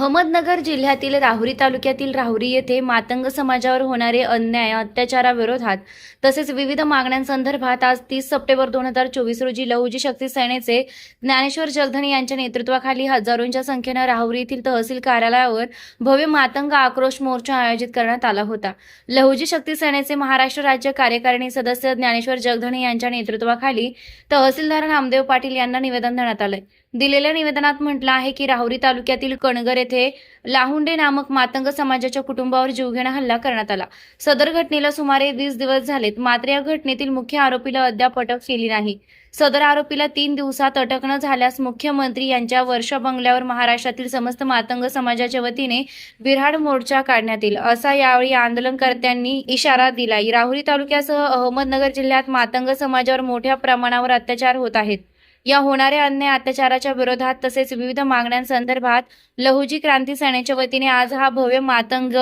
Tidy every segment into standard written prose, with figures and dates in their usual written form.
अहमदनगर जिल्ह्यातील राहुरी तालुक्यातील राहुरी येथे मातंग समाजावर होणारे अन्याय अत्याचाराविरोधात तसेच विविध मागण्यांसंदर्भात आज 30 सप्टेंबर 2024 रोजी लहुजी शक्ती सेनेचे ज्ञानेश्वर जगधने यांच्या नेतृत्वाखाली हजारोंच्या संख्येने राहुरी येथील तहसील कार्यालयावर भव्य मातंग आक्रोश मोर्चा आयोजित करण्यात आला होता। लहुजी शक्ती सेनेचे महाराष्ट्र राज्य कार्यकारिणी सदस्य ज्ञानेश्वर जगधने यांच्या नेतृत्वाखाली तहसीलदार नामदेव पाटील यांना निवेदन देण्यात आले। दिलेल्या निवेदनात म्हटलं आहे की राहुरी तालुक्यातील कणगर येथे लाहुंडे नामक मातंग समाजाच्या कुटुंबावर जीवघेणा हल्ला करण्यात आला। सदर घटनेला सुमारे 20 दिवस झालेत, मात्र या घटनेतील मुख्य आरोपीला अद्याप अटक केली नाही। सदर आरोपीला 3 दिवसात अटक न झाल्यास मुख्यमंत्री यांच्या वर्षा बंगल्यावर महाराष्ट्रातील समस्त मातंग समाजाच्या वतीने बिऱ्हाड मोर्चा काढण्यात येईल, असा यावेळी आंदोलनकर्त्यांनी इशारा दिला। राहुरी तालुक्यासह अहमदनगर जिल्ह्यात मातंग समाजावर मोठ्या प्रमाणावर अत्याचार होत आहेत। या होणाऱ्या अन्याय अत्याचाराच्या विरोधात तसेच विविध मागण्यांसंदर्भात लहुजी क्रांती सेनेच्या वतीने आज हा भव्य मातंग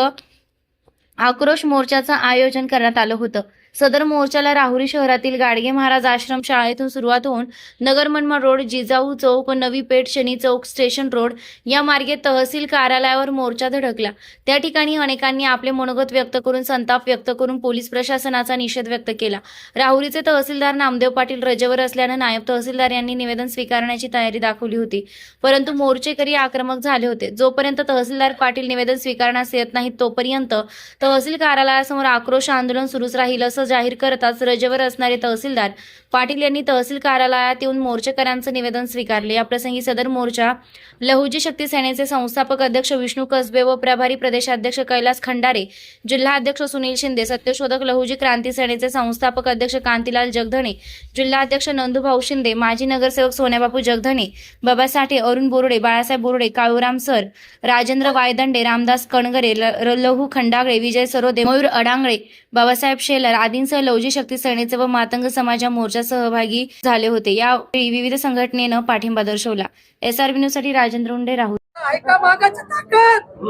आक्रोश मोर्चाचं आयोजन करण्यात आलं होतं। सदर मोर्चाला राहुरी शहरातील गाडगे महाराज आश्रम शाळेतून सुरुवात होऊन नगर मनमाड रोड, जिजाऊ चौक, नवी पेठ, शनी चौक, स्टेशन रोड या मार्गे तहसील कार्यालयावर मोर्चा धडकला। त्या ठिकाणी अनेकांनी आपले मनोगत व्यक्त करून संताप व्यक्त करून पोलीस प्रशासनाचा निषेध व्यक्त केला। राहुरीचे तहसीलदार नामदेव पाटील रजेवर असल्याने नायब तहसीलदार यांनी निवेदन स्वीकारण्याची तयारी दाखवली होती, परंतु मोर्चेकरी आक्रमक झाले होते। जोपर्यंत तहसीलदार पाटील निवेदन स्वीकारण्यास येत नाहीत तोपर्यंत तहसील कार्यालयासमोर आक्रोश आंदोलन सुरूच राहील असं जाहीर करताच रजेवर असणारे तहसीलदार पाटील यांनी तहसील कार्यालयात येऊन मोर्चेकऱ्यांचं निवेदन स्वीकारले। या प्रसंगी सदर मोर्चा लहुजी शक्ती सेनेचे संस्थापक अध्यक्ष विष्णू कसबे व प्रभारी प्रदेशाध्यक्ष कैलास खंडारे, जिल्हाध्यक्ष सुनील शिंदे, सत्यशोधक लहुजी क्रांती सेनेचे संस्थापक अध्यक्ष कांतीलाल जगधने, जिल्हाध्यक्ष नंदूभाऊ शिंदे, माजी नगरसेवक सोन्याबापू जगधने, बाबा साठे, अरुण बोर्डे, बाळासाहेब बोर्डे, काळूराम सर, राजेंद्र वायदंडे, रामदास कणगरे, लहू खंडागळे, विजय सरोदे, मयूर अडांगळे, बाबासाहेब शेलर आदींसह लहुजी शक्ती सेनेचे व मातंग समाजा मोर्चा सहभागी झाले होते। यावेळी विविध संघटनेनं पाठिंबा दर्शवला। SRB न्यूजसाठी राजेंद्र उंडे, राहुरी। ऐका मागाची ताकद।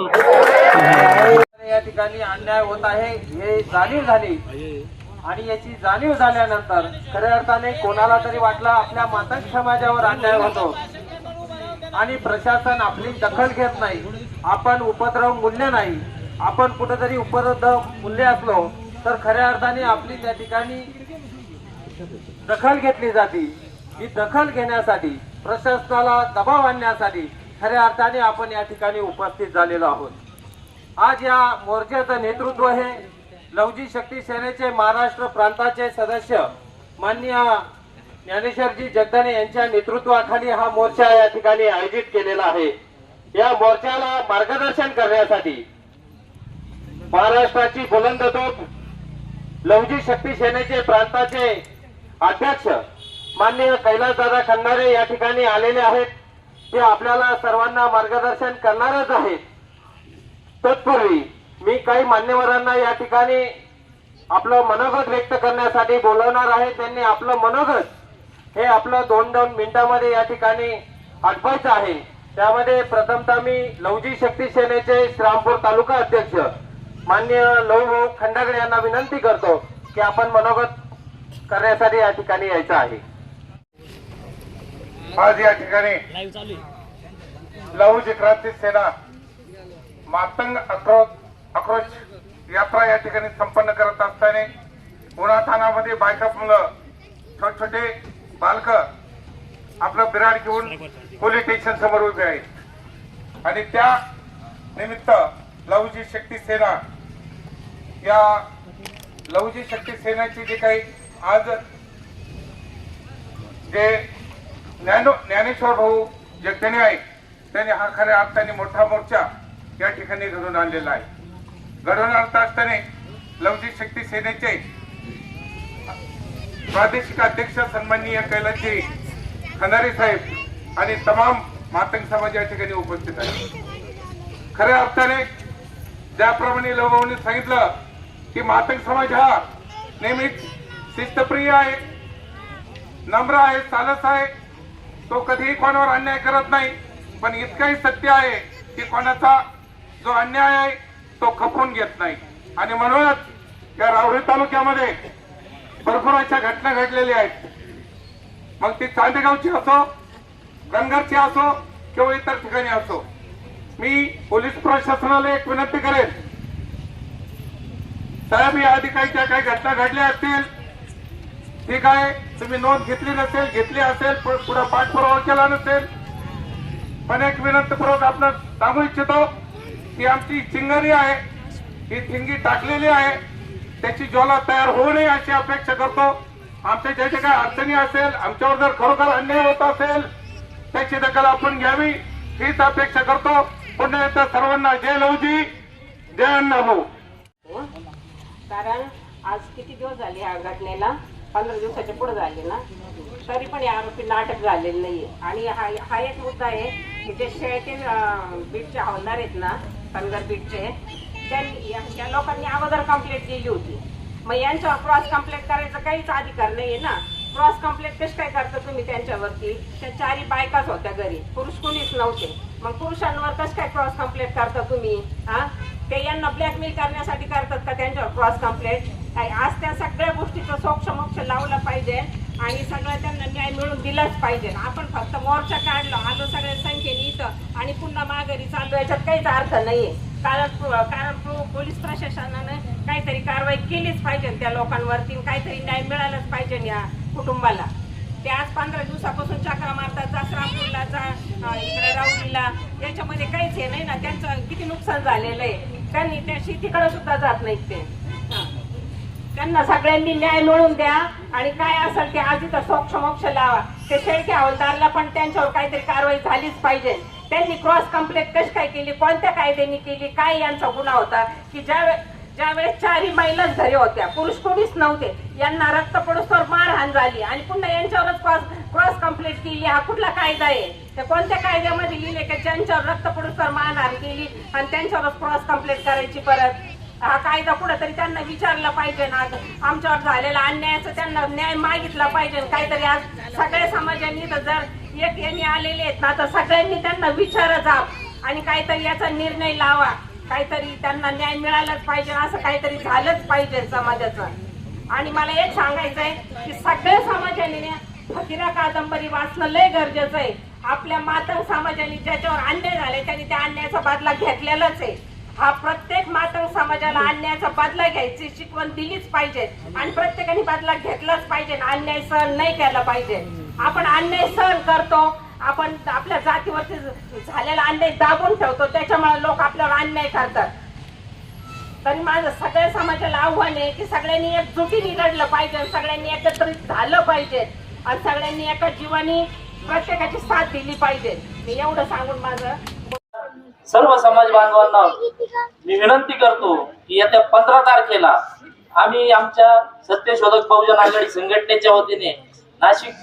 या ठिकाणी अन्याय होत आहे हे जाणीव झाली आणि याची जाणीव झाल्यानंतर खऱ्या अर्थाने कोणाला तरी वाटलं आपल्या मातंग समाजावर अन्याय होतो आणि प्रशासन आपली दखल घेत नाही। आपण उपद्रव मूल्य नाही, आपण कुठेतरी उपद्रव मूल्य असलो तर खऱ्या अर्थाने आपली त्या ठिकाणी दखल घेतली जाते। ही दखल घेण्यासाठी प्रशासनाला दबाव आणण्यासाठी खऱ्या अर्थाने आपण या ठिकाणी उपस्थित झालेलो आहोत। आज या मोर्चाचं नेतृत्व हे लहुजी शक्ती सेनेचे महाराष्ट्र प्रांताचे सदस्य माननीय ज्ञानेश्वरजी जगधने यांच्या नेतृत्वाखाली हा मोर्चा या ठिकाणी आयोजित केलेला आहे। या मोर्चाला मार्गदर्शन करण्यासाठी महाराष्ट्राची बुलंद तोफ लहुजी शक्ती सेनेचे प्रांताचे अध्यक्ष माननीय कैलासदादा खंडारे या ठिकाणी आलेले आहेत। ते आपल्याला सर्वांना मार्गदर्शन करणारच आहेत। तत्पूर्वी मी काही मान्यवरांना या ठिकाणी आपलं मनोगत व्यक्त करण्यासाठी बोलवणार आहे। त्यांनी आपलं मनोगत हे आपलं 2-2 मिनिटांमध्ये या ठिकाणी आठवायचं आहे। त्यामध्ये प्रथमतः मी लहुजी शक्ती सेनेचे श्रामपूर तालुका अध्यक्ष माननीय लहू खंडागळे यांना विनंती करतो की आपण मनोगत करण्यासाठी या ठिकाणी यायचं आहे। आज या ठिकाणी लहुजी क्रांती सेना मातंग आक्रोश यात्रा या ठिकाणी संपन्न करत असताना उन्हातानामध्ये बायका मुलं, छोटे छोटे बालक आपलं बिऱ्हाड घेऊन पोलीस स्टेशन समोर उभे आहेत आणि त्या निमित्त लहुजी शक्ती सेना या लहुजी शक्ती सेनेची जे काही आज जे ज्ञानेश्वर भाऊ जगधने आहे त्यांनी हा खऱ्या अर्थाने मोठा मोर्चा या ठिकाणी घडवून आणलेला आहे। घडवून आणत असताना लहुजी शक्ती सेनेचे प्रादेशिक अध्यक्ष सन्माननीय कैलासजी खंडारे साहेब आणि तमाम मातंग समाज या ठिकाणी उपस्थित आहे। खऱ्या अर्थाने ज्याप्रमाणे लहुभाऊंनी सांगितलं की मातंग समाज हा नेहमीच शिस्तप्रिय आहे, नम्र आहे, सालस आहे। तो कधीही कोणावर अन्याय करत नाही, पण इतकंही सत्य आहे की कोणाचा जो अन्याय आहे तो खपवून घेत नाही। आणि म्हणूनच या राहुरी तालुक्यामध्ये भरपूर अशा घटना घडलेल्या आहेत, मग ती चांदेगावची असो, गणगरची असो किंवा इतर ठिकाणी असो। मी पोलीस प्रशासनाला एक विनंती करेन, साहेब या आधी काही घटना घडल्या असतील, ठीक आहे, तुम्ही नोंद घेतली नसेल, घेतली असेल, पुढे पाठपुरावा केला नसेल, पण एक विनंतीपूर्वक आपण सांगू इच्छितो की आमची चिंगारी आहे, ही ठिंगी टाकलेली आहे, त्याची ज्वाला तयार होऊ नये अशी अपेक्षा करतो. आमच्या ज्या ज्या काही अडचणी असेल, आमच्यावर जर खरोखर अन्याय होत असेल, त्याची दखल आपण घ्यावी हीच अपेक्षा करतो. पुन्हा एकदा सर्वांना जय लवजी, जय अण्णाभाऊ. कारण आज किती दिवस झाले या घटनेला, 15 दिवसाच्या पुढे झाले ना, तरी पण या आरोपींना अटक झालेली नाहीये. आणि हा एक मुद्दा आहे की जे शेळके बीटचे हवालदार आहेत ना, सनगर बीटचे, त्यांनी या लोकांनी अगोदर कंप्लेंट केली होती. मग यांच्यावर क्रॉस कंप्लेंट करायचा काहीच अधिकार नाहीये ना. क्रॉस कंप्लेंट कशी काय करता तुम्ही त्यांच्यावरती? त्या 4 बायकाच होत्या घरी, पुरुष कोणीच नव्हते. मग पुरुषांवर कसं काय क्रॉस कंप्लेंट करता तुम्ही? हा, ते यांना ब्लॅकमेल करण्यासाठी करतात का त्यांच्यावर क्रॉस कंप्लेंट? आज त्या सगळ्या गोष्टीचं सोक्ष लावलं पाहिजे आणि सगळं त्यांना न्याय मिळून दिलाच पाहिजे. आपण फक्त मोर्चा काढलो, आलो सगळ्या संख्येने इथं आणि पुन्हा माघारी चाललो, याच्यात काहीच अर्थ नाहीये. कारण पोलीस प्रशासनाने काहीतरी कारवाई केलीच पाहिजे त्या लोकांवरती, काहीतरी न्याय मिळालाच पाहिजे या कुटुंबाला. ते आज 15 दिवसापासून चक्रा मारतात, जासरापूरला इकडे राऊरीला, याच्यामध्ये काहीच हे नाही ना. त्यांचं किती नुकसान झालेलं आहे, त्यांनी त्या शेतीकडे सुद्धा जात नाहीत ते. त्यांना सगळ्यांनी न्याय मिळवून द्या आणि काय असेल ते आज इथं सोक्ष लावा. ते शेळके हवालदारला पण त्यांच्यावर काहीतरी कारवाई झालीच पाहिजे. त्यांनी क्रॉस कंप्लेंट कशी काय केली, कोणत्या कायद्याने केली, काय यांचा गुन्हा होता की ज्यावेळेस 4 महिलाच घरी होत्या, पुरुष कोणीच नव्हते, यांना रक्त पडूस्तोवर मारहाण झाली आणि पुन्हा यांच्यावरच क्रॉस कंप्लेंट केली. हा कुठला कायदा आहे? त्या कोणत्या कायद्यामध्ये लिहिले की ज्यांच्यावर रक्त पडूस्तोवर मारहाण केली आणि त्यांच्यावरच क्रॉस कंप्लेंट करायची परत? हा कायदा कुठेतरी त्यांना विचारला पाहिजे ना. आमच्यावर झालेला अन्यायाचा त्यांना न्याय मागितला पाहिजे. काहीतरी आज सगळ्या समाजांनी जर एक यांनी आलेले आहेत ना, तर सगळ्यांनी त्यांना विचारा जा आणि काहीतरी याचा निर्णय लावा. काहीतरी त्यांना न्याय मिळालाच पाहिजे, असं काहीतरी झालंच पाहिजे समाजाचं. आणि मला एक सांगायचं आहे की सगळ्या समाजाने फकीरा कादंबरी वाचणं लय गरजेचं आहे. आपल्या मातंग समाजाने ज्याच्यावर अन्याय झाले त्यांनी त्या अन्यायाचा बदला घेतलेलाच आहे. हा प्रत्येक मातंग समाजाला अन्यायाचा बदला घ्यायची शिकवण दिलीच पाहिजे आणि प्रत्येकाने बदला घेतलाच पाहिजे. अन्याय सहन नाही केला पाहिजे. आपण अन्याय सहन करतो, आपण आपल्या जातीवरती झालेला अन्याय दाबून ठेवतो, त्याच्यामुळे लोक आपल्यावर अन्याय करतात. तरी माझं सगळ्या समाजाला आव्हान आहे की सगळ्यांनी एकजुटीने लढलं पाहिजे, सगळ्यांनी एकत्रित झालं पाहिजे आणि सगळ्यांनी एका जीवानी प्रत्येकाची साथ दिली पाहिजे. मी एवढं सांगून माझं सर्व समाज बांधवांना मी विनंती करतो की येत्या 15 तारखेला आम्ही आमच्या सत्यशोधक बहुजन आघाडी संघटनेच्या वतीने नाशिक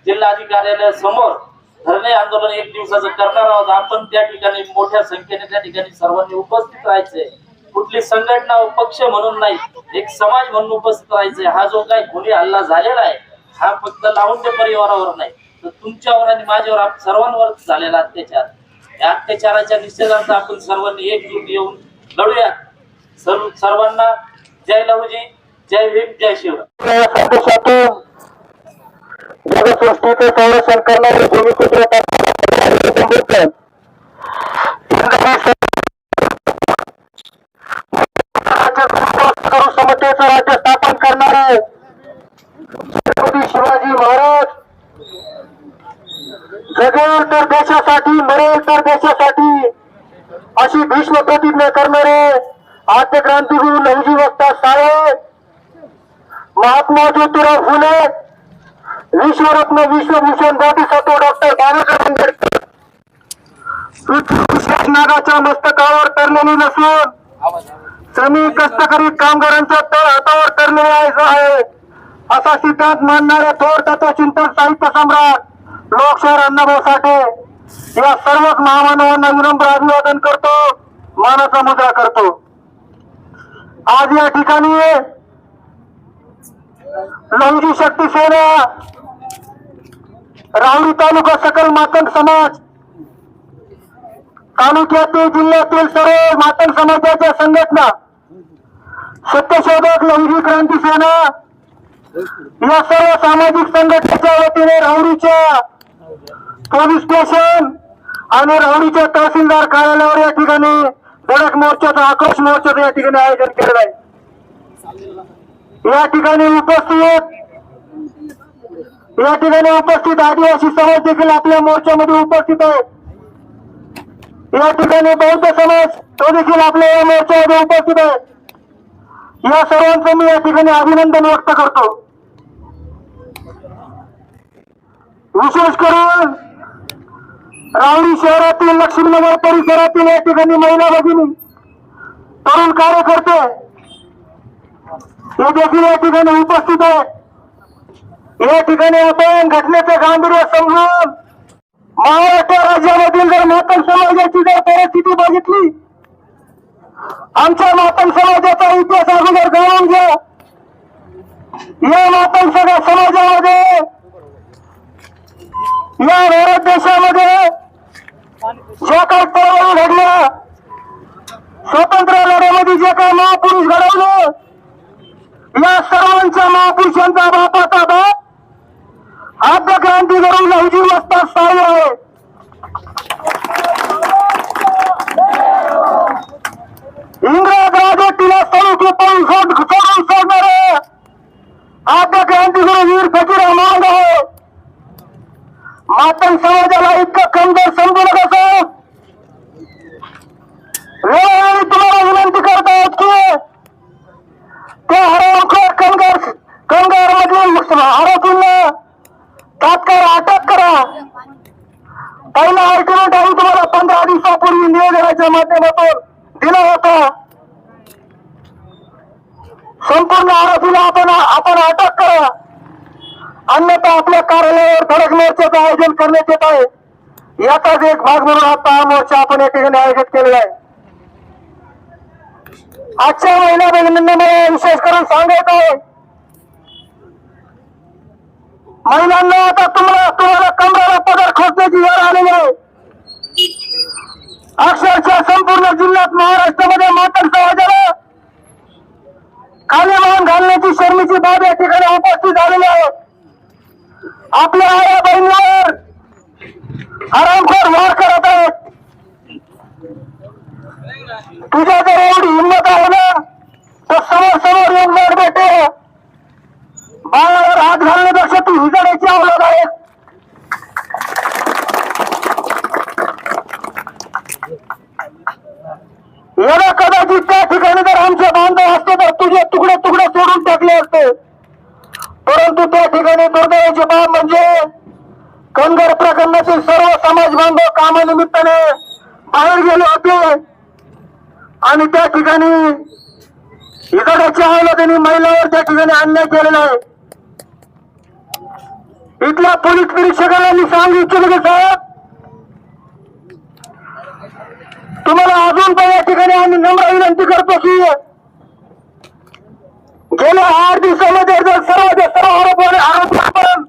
जिल्हाधिकारी समोर धरणे आंदोलन 1 दिवसाचं करणार आहोत. आपण त्या ठिकाणी मोठ्या संख्येने त्या ठिकाणी सर्वांनी उपस्थित राहायचंय. कुठली संघटना व पक्ष म्हणून नाही, एक समाज म्हणून उपस्थित राहायचंय. हा जो काही गुन्हे हल्ला झालेला आहे हा फक्त लावून परिवारावर नाही, तर तुमच्यावर आणि माझ्यावर सर्वांवर झालेला अत्याचार, या अत्याचाराच्या निषेधार्थ आपण सर्वांनी एकजूट येऊन लढूया. सर्वांना जय लहुजी, जय भीम, जय शिवराय. जगसृष्टीचे संरक्षण करणारे भूमिपुत्र समतेचं राज्य स्थापन करणारे छत्रपती शिवाजी महाराज जगेल तर देशासाठी, मरेल तर देशासाठी अशी भीष्म प्रतिज्ञा करणारे आद्य क्रांतिगुरु लहुजी वक्ता साळे, महात्मा ज्योतिराव फुले, विश्वरत्न विश्वभूषण बोधिसत्व डॉक्टर बाबासाहेब आंबेडकर नागाच्या मस्तकावर तरलेली नसून श्रमिक कष्टकरी कामगारांच्या तळ हातावर तरलेले आहे असा सिद्धांत मानणारे थोर तत्वचिंतक साहित्य सम्राट लोकशाहीर अण्णाभाऊ साठे या सर्वच महामानवांना विनम्र अभिवादन करतो, मानाचा मुद्रा करतो. आज या ठिकाणी लहुजी शक्ती सेना राहुरी तालुका सकल मातंग समाज, तालुक्यातील जिल्ह्यातील सर्व मातंग समाजाच्या संघटना, सत्यशोधक लहुजी क्रांती सेना या सर्व सामाजिक संघटनेच्या वतीने राहुरीच्या पोलीस स्टेशन आणि राहुरीच्या तहसीलदार कार्यालयावर या ठिकाणी धडक मोर्चाचं आक्रोश मोर्चाचं या ठिकाणी आयोजन केलेलं आहे. या ठिकाणी उपस्थित आदिवासी समाज देखील आपल्या मोर्चामध्ये उपस्थित आहे. या ठिकाणी बौद्ध समाज तो देखील आपल्या या मोर्चामध्ये उपस्थित आहे. या सर्वांचं मी या ठिकाणी अभिनंदन व्यक्त करतो. विशेष करून राहुरी शहरातील लक्ष्मीनगर परिसरातील या ठिकाणी महिला भगिनी तरुण कार्यकर्ते हे देखील या ठिकाणी उपस्थित आहेत. या ठिकाणी आपण घटनेचं गांभीर्य समजून महाराष्ट्र राज्यामधील जर मातंग समाजाची जर परिस्थिती बघितली, आमच्या मातंग समाजाचा इतिहास अगोदर जाणून घ्या. या मातंग समाजामध्ये या भारत देशामध्ये ज्या काही चळवळी घडल्या, स्वातंत्र्य लढ्यामध्ये जे काही महापुरुष घडवले, या सर्वांच्या महापुरुषांचा बापाचा बाप आद्य क्रांती करून लहुजी मस्ताद साहेब आहे. इंग्रज राजवटीला सळूकी पाऊल सोडून सोडणारे आद्य क्रांती करून वीर फकीर मान आहे. मातंग समाजाला इतकं कमजोर समजू नका साहेब. वेळोवेळी तुम्हाला विनंती करतात की त्या हरवखोर कामगार मधील आरोपींना तात्काळ अटक करा. पहिला अल्टिमेट आम्ही तुम्हाला 15 दिवसापूर्वी निवेदनाच्या माध्यमातून दिला होता. संपूर्ण आरोपीला आपण अटक करा, अन्यथा आपल्या कार्यालयावर धडक मोर्चाचं आयोजन करण्यात येत आहे. याचाच एक भाग म्हणून आता हा मोर्चा आपण या ठिकाणी आयोजित केलेला आहे. आजच्या महिला बहिणींना मला विशेष करून सांगायचं आहे, महिलांना आता तुम्हाला कमराला पदर खोचण्याची वेळ आलेली आहे. अक्षरशः संपूर्ण जिल्ह्यात महाराष्ट्रामध्ये मातंग समाजाला खाली मान घालण्याची शर्मीची बाब या ठिकाणी उपस्थित झालेली आहे. आपल्या आया बहिणीवर हरामखोर वार करत आहेत. तुझ्या जर एवढी हिंमत आहे ना तर समोर येऊन लढ बेटे. बाळावर हात घालण्यापेक्षा तू हिजड्याची अवलाद आहे. याला कदाचित त्या ठिकाणी जर आमचे बांधव असते तर तुझे तुकडे तुकडे सोडून टाकले असते. परंतु त्या ठिकाणी दुर्दैवाची बाब म्हणजे कनगर प्रकरणातील सर्व समाज बांधव कामानिमित्ताने बाहेर गेले होते आणि त्या ठिकाणी हिजड्याच्या अवलादाने महिलांवर त्या ठिकाणी अन्याय केलेला आहे. इथल्या पोलीस निरीक्षकांना मी सांगू इच्छितो की साहेब, तुम्हाला अजून पण या ठिकाणी आम्ही नम्र विनंती करतो की गेल्या 8 दिवसामध्ये जर सर्व आरोपी आपण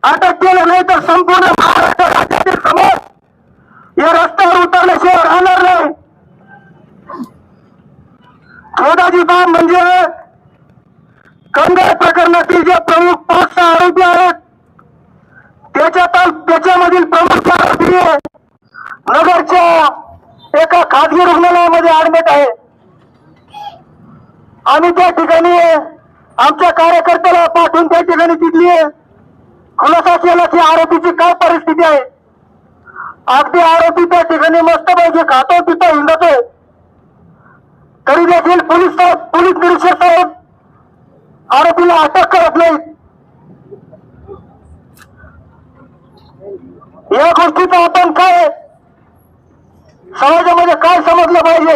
अटक केलं नाही तर संपूर्ण महाराष्ट्र राज्यातील समाज या रस्त्यावर उतरल्याशिवाय राहणार नाही. खेदाची बाब म्हणजे कनगर प्रकरणातील जे प्रमुख 5-6 आरोपी आहेत त्याच्यामधील प्रमुख आरोपी नगरच्या एका खाजगी रुग्णालयामध्ये ऍडमिट आहे आणि त्या ठिकाणी आमच्या कार्यकर्त्याला पाठवून त्या ठिकाणी तिथली खुलासा केला की आरोपीची काय परिस्थिती आहे. अगदी आरोपी त्या ठिकाणी मस्तपैकी खातो पितो हिंडतोय तरी देखील पोलीस निरीक्षक साहेब आरोपीला अटक करत नाहीत. या गोष्टीचा आपण काय समाजामध्ये काय समजलं पाहिजे.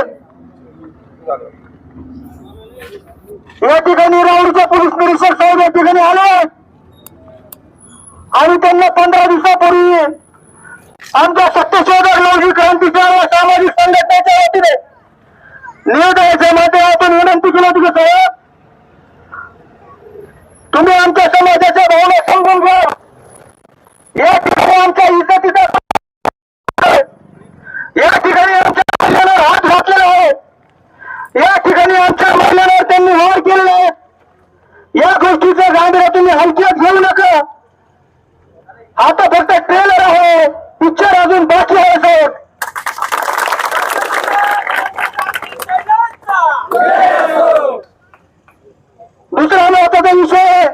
या ठिकाणी राहुरीच्या पोलीस निरीक्षक साहेब या ठिकाणी आले आणि त्यांना 15 दिवसापूर्वी आमच्या सत्यशोधक लहुजी क्रांतीच्या सामाजिक संघटनेच्या वतीने निवेदनाच्या माध्यमातून विनंती केली होती की साहेब तुम्ही आमच्या समाजाच्या भावना समजून घ्या. या ठिकाणी आमच्या इज्जतीचा या ठिकाणी आमच्या महिलांवर हात घातलेला आहे. या ठिकाणी आमच्या महिलांवर त्यांनी वार केलेला आहे. या गोष्टीचं गांभीर्य तुम्ही हलक्यात घेऊ नका. आता फक्त ट्रेलर आहे. पिक्चर अजून बाकी आहे साहेब. दुसरा महत्वाचा विषय,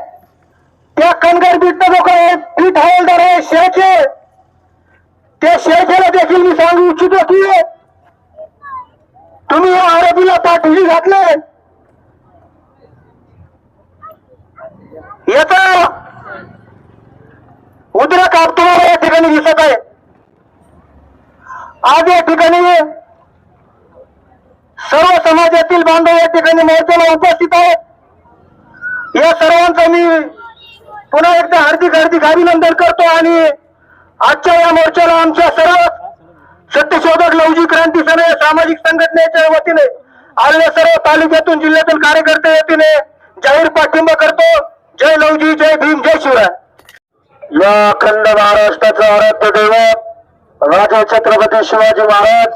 त्या कणगर बीटचा जो काय पीठ हवालदार आहे शेळके, त्या शेळकेला देखील मी सांगू इच्छितो की तुम्ही या आरोपीला पाठीशी घातले, याचा उद्रेक तुम्हाला या ठिकाणी दिसत आहे. आज या ठिकाणी सर्व समाजातील बांधव या ठिकाणी मोर्चाला उपस्थित आहेत. या सर्वांचं मी पुन्हा एकदा हार्दिक अभिनंदन करतो आणि आजच्या या मोर्चाला आमच्या सर्व सत्यशोधक लवजी क्रांती सेना या सामाजिक संघटनेच्या वतीने आलेल्या सर्व तालुक्यातून जिल्ह्यातून कार्यकर्ते वतीने जाहीर पाठिंबा करतो. जय लवजी, जय भीम, जय शिवराय. या अखंड महाराष्ट्राचं आराध्य दैवत राजे छत्रपती शिवाजी महाराज,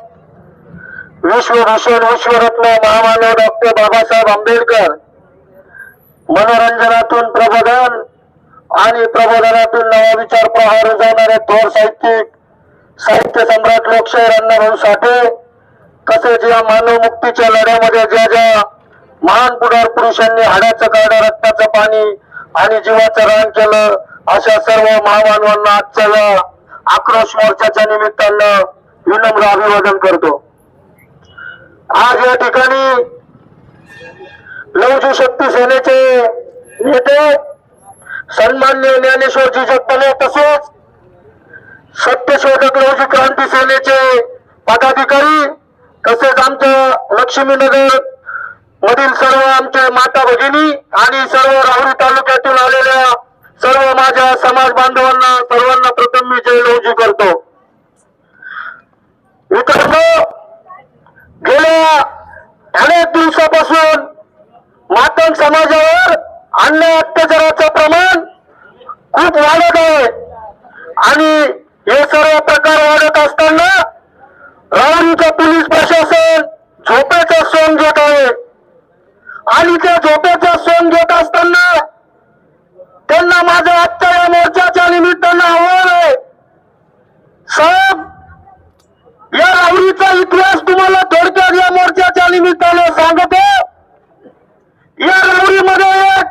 विश्वभूषण विश्वरत्न महामानव डॉक्टर बाबासाहेब आंबेडकर, मनोरंजनातून प्रबोधन आणि प्रबोधनातून नवा विचार प्रवाह रुजवणारे थोर साहित्यिक, साहित्य सम्राट लोकशाहीर अण्णाभाऊ साठे, तसेच या मानव मुक्तीच्या लढ्यामध्ये ज्या ज्या महान पुढार पुरुषांनी हाडाचं काढं, रक्ताचं पाणी आणि जीवाचं रान केलं, अशा सर्व महामानवांना आजच्या या आक्रोश मोर्चाच्या निमित्तानं विनम्र अभिवादन करतो. आज या ठिकाणी लवजी शक्ती सेनेचे नेते सन्माननीय ज्ञानेश्वरजी जगताप, तसेच सत्यशोधक लवजी क्रांती सेनेचे पदाधिकारी, तसेच आमच्या लक्ष्मीनगर मधील सर्व आमचे माता भगिनी आणि सर्व राहुरी तालुक्यातून आलेल्या सर्व माझ्या समाज बांधवांना सर्वांना प्रथम मी जय लवजी करतो. मित्रांनो, गेल्या अनेक दिवसापासून मातंग समाजावर अन्याय अत्याचाराचं प्रमाण खूप वाढत आहे आणि हे सर्व प्रकार वाढत असताना राहुरीचं पोलीस प्रशासन झोपेचा सोंग घेत आहे आणि त्या झोपेचा सोंग घेत असताना त्यांना माझं आजच्या या मोर्चाच्या निमित्तानं आव्हान आहे. साहेब, या राहुरीचा इतिहास तुम्हाला थोडक्यात या मोर्चाच्या निमित्तानं सांगतो. या राहुरीमध्ये एक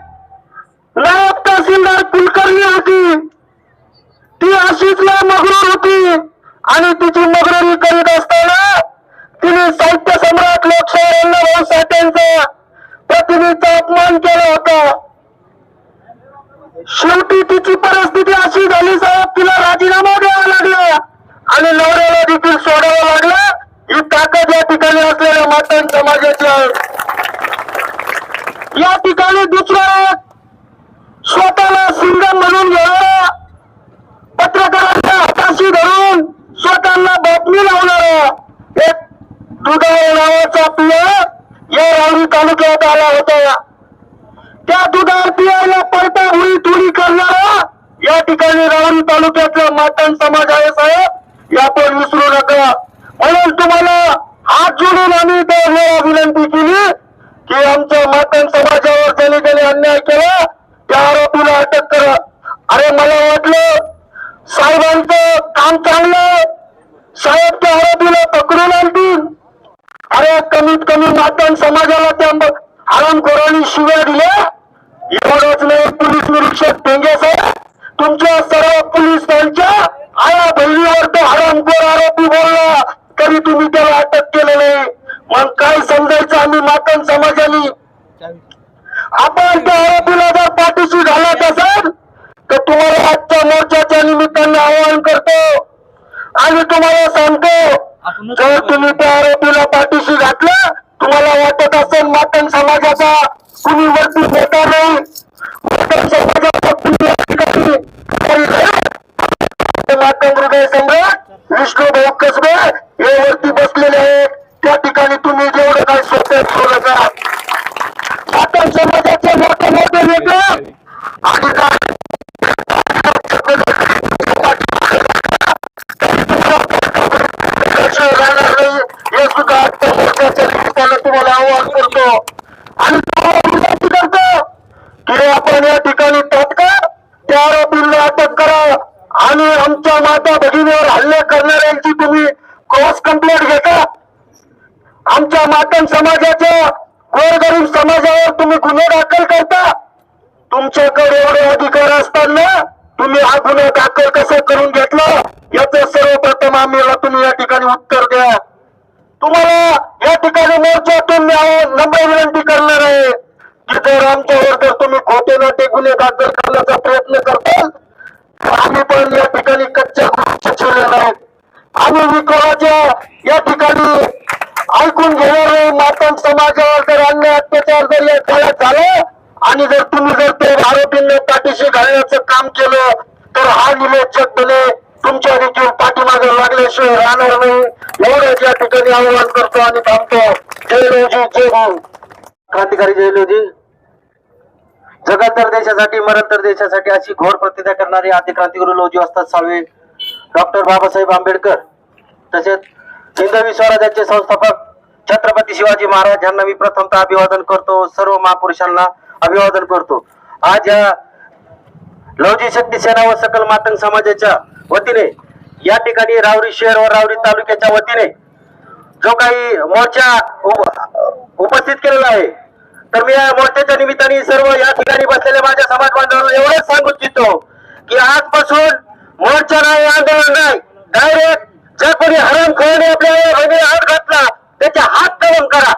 नायब तहसीलदार कुलकर्णी होती. ती अशीच मगरूर होती आणि तिची मगरुरी करीत असताना तिने साहित्य सम्राट लोकशाहीर अण्णाभाऊ साठेंचा प्रतिनिधीचा अपमान केला होता. शेवटी तिची परिस्थिती अशी झाली साहेब, तिला राजीनामा द्यावा लागला आणि नवऱ्याला देखील सोडावं लागलं. ही ताकद या ठिकाणी असलेल्या मातंग समाजाची आहे. या ठिकाणी दुसरा स्वतःला सिंगम म्हणून घेणारा, पत्रकारांच्या हाताशी धरून स्वतःला बातमी लावणारा एक दुधाळ नावाचा पिया या राहुरी तालुक्यात आला होता. त्या दुधाळ पियाला पडता होळी थोडी करणारा या ठिकाणी राहुरी तालुक्यातला मातंग समाज आहे साहेब, यापण विसरू नका. म्हणून तुम्हाला हात जोडून आम्ही त्या विनंती केली की आमच्या मातंग समाजावर ज्याने ज्याने अन्याय केला त्या आरोपीला अटक करा. अरे मला वाटलं साहेबांचं काम चांगलं, साहेब त्या आरोपीला पकडून आणतील. अरे कमीत कमी मातंग समाजाला त्या हरामखोरांनी शिव्या दिल्या. एवढंच नाही, पोलीस निरीक्षक पेंगे साहेब तुमच्या सर्व पोलिसांच्या आया बहिणीवर तो हरामखोर आरोपी बोलला तरी तुम्ही त्याला अटक केलं नाही. मग काय समजायचं आम्ही मातंग समाजाने? आपण त्या आरोपीला जर पाठीशी घालत असाल तर तुम्हाला आजच्या मोर्चाच्या निमित्तानं आवाहन करतो आणि तुम्हाला सांगतो, जर तुम्ही त्या आरोपीला पाठीशी घातलं, तुम्हाला वाटत असेल मातंग समाजाचा कुणी वरती होता नाही, मातंग समाजाचा कुणी मातंग हृदय सम्राट विष्णुभाऊ कसबे हे वरती बसलेले आहेत. त्या ठिकाणी तुम्ही जेवढं काही स्वतः करू नका. मातंग समाजाचे मोठे मोठे नेते आणि हे सुद्धा आजच्या मोर्चाच्या निमित्तानं तुम्हाला आवाहन करतो आणि विनंती करतो की आपण या ठिकाणी तात्काळ त्या आरोपींना अटक करा आणि आमच्या माता भगिनीवर हल्ले या मातंग समाजाच्या गोरगरीब समाजावर तुम्ही गुन्हे दाखल करता. तुमच्याकडे एवढे अधिकार असताना तुम्ही हा गुन्हा दाखल कसं करून घेतला याचं सर्वप्रथम आम्हाला तुम्ही या ठिकाणी उत्तर द्या. तुम्हाला या ठिकाणी मोर्चातून नम्र विनंती करणार आहे की जर आमच्यावर जर तुम्ही खोटे नाटे गुन्हे दाखल करण्याचा प्रयत्न करताल तर आम्ही पण या ठिकाणी कच्च्या गुन्ह्याचे नाहीत. आम्ही विकोराच्या या ठिकाणी ऐकून घेणारे मातंग समाजावर जर अन्याय अत्याचार जर या काळात झाला आणि जर तुम्ही जर ते आरोपींना पाठीशी घालण्याचं काम केलं तर हा निलेशपणे तुमच्या देखील पाठीमागे लागल्याशिवाय राहणार नाही. एवढंच या ठिकाणी आवाहन करतो आणि थांबतो. जय लवजी, जय भीम. क्रांतिकारी जय लवजी. जगत्तर देशासाठी मरणतर देशासाठी अशी घोर प्रतिज्ञा करणारे आदि क्रांतिगुरु लवजी वस्ताद साळवे डॉक्टर बाबासाहेब आंबेडकर तसेच हिंदवी स्वराज्याचे संस्थापक छत्रपती शिवाजी महाराज यांना मी प्रथमतः अभिवादन करतो. सर्व महापुरुषांना अभिवादन करतो. आज या लवजी शक्ती सेना व सकल मातंग समाजाच्या वतीने या ठिकाणी राहुरी शहर व राहुरी तालुक्याच्या वतीने जो काही मोर्चा उपस्थित केलेला आहे तर मी या मोर्चाच्या निमित्ताने सर्व या ठिकाणी बसलेल्या माझ्या समाज बांधवांना एवढंच सांगू इच्छितो की आजपासून मोर्चा नाही, आंदोलन नाही, डायरेक्ट ज्या कोणी हरामखोराने आपल्या बहिणीला हात घातला त्याचे हात कलम करा.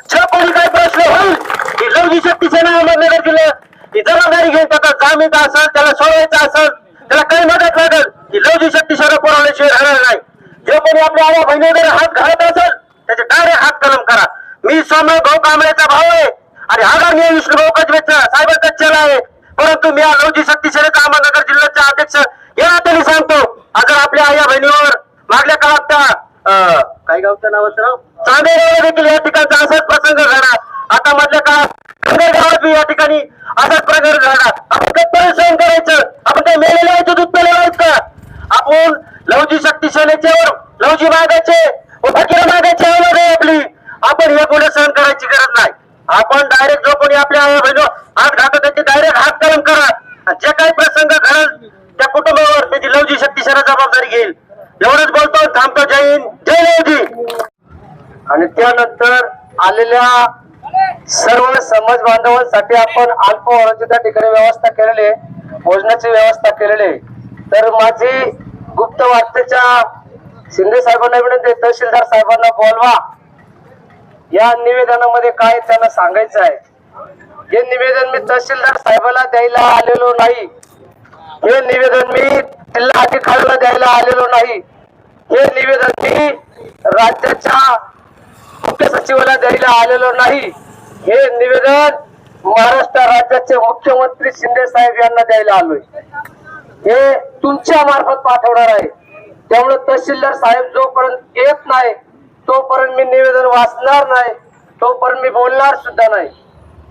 ज्या कोणी काही प्रश्न होईल की लवजी शक्ती सेना अहमदनगर जिल्ह्यात ही जबाबदारी घेऊन त्याचा जामीन असेल, त्याला सोडवायचं असेल, त्याला काही मदत लागेल की लवजी शक्ती सेना पुरवल्याशिवाय राहणार नाही. जे कोणी आपल्या आया बहिणीवर हात घालत असेल त्याचे डायरेक्ट हात कलम करा. मी सोमय भाऊ कांबळेचा भाऊ आहे आणि आदरणीय विष्णू भाऊ कजवेचा साहेबांचा चेला आहे, परंतु मी या लवजी शक्ती सेनेचा अहमदनगर जिल्ह्याचा अध्यक्ष या नात्याने सांगतो अगर आपल्या आया बहिणीवर मागल्या काळात त्या काय गावचं नाव होतं चांदेगाव देखील या ठिकाणचा असाच प्रसंग घडला. आता मधल्या काळात गावात बी या ठिकाणी असाच प्रकार घडला. आपण काय सहन करायचं? आपण काय मेलेले आहे दूध पेलेलं का? आपण लवजी शक्ती सेनेच्यावर लवजी मागायचे व फकीर मागायची आवड आहे आपली. आपण हे गुन्हे सहन करायची गरज नाही. आपण डायरेक्ट जो कोणी आपल्या बहिणी हात घालतो त्याचे डायरेक्ट हात कलम करा. जे काही प्रसंग घडल त्या कुटुंबावर त्याची लवजी शक्ती सेना जबाबदारी घेईल. एवढंच बोलतो, थांबतो. जय हिंद, जय लवजी. आणि त्यानंतर आलेल्या सर्व समाज बांधवांसाठी आपण अल्पवराची त्या ठिकाणी व्यवस्था केलेली आहे, भोजनाची व्यवस्था केलेली आहे. तर माझी गुप्त वार्तेच्या शिंदे साहेबांना विनंती, तहसीलदार साहेबांना बोलवा. या निवेदनामध्ये काय त्यांना सांगायचं आहे. हे निवेदन मी तहसीलदार साहेबाला द्यायला आलेलो नाही. हे निवेदन मी जिल्हा अधिकाऱ्याला द्यायला आलेलो नाही. हे निवेदन मी राज्याच्या मुख्य सचिवाला द्यायला आलेलो नाही. हे निवेदन महाराष्ट्र राज्याचे मुख्यमंत्री शिंदे साहेब यांना द्यायला आलोय. हे तुमच्या मार्फत पाठवणार आहे. त्यामुळे तहसीलदार साहेब जोपर्यंत येत नाही तोपर्यंत मी निवेदन वाचणार नाही, तोपर्यंत मी बोलणार सुद्धा नाही.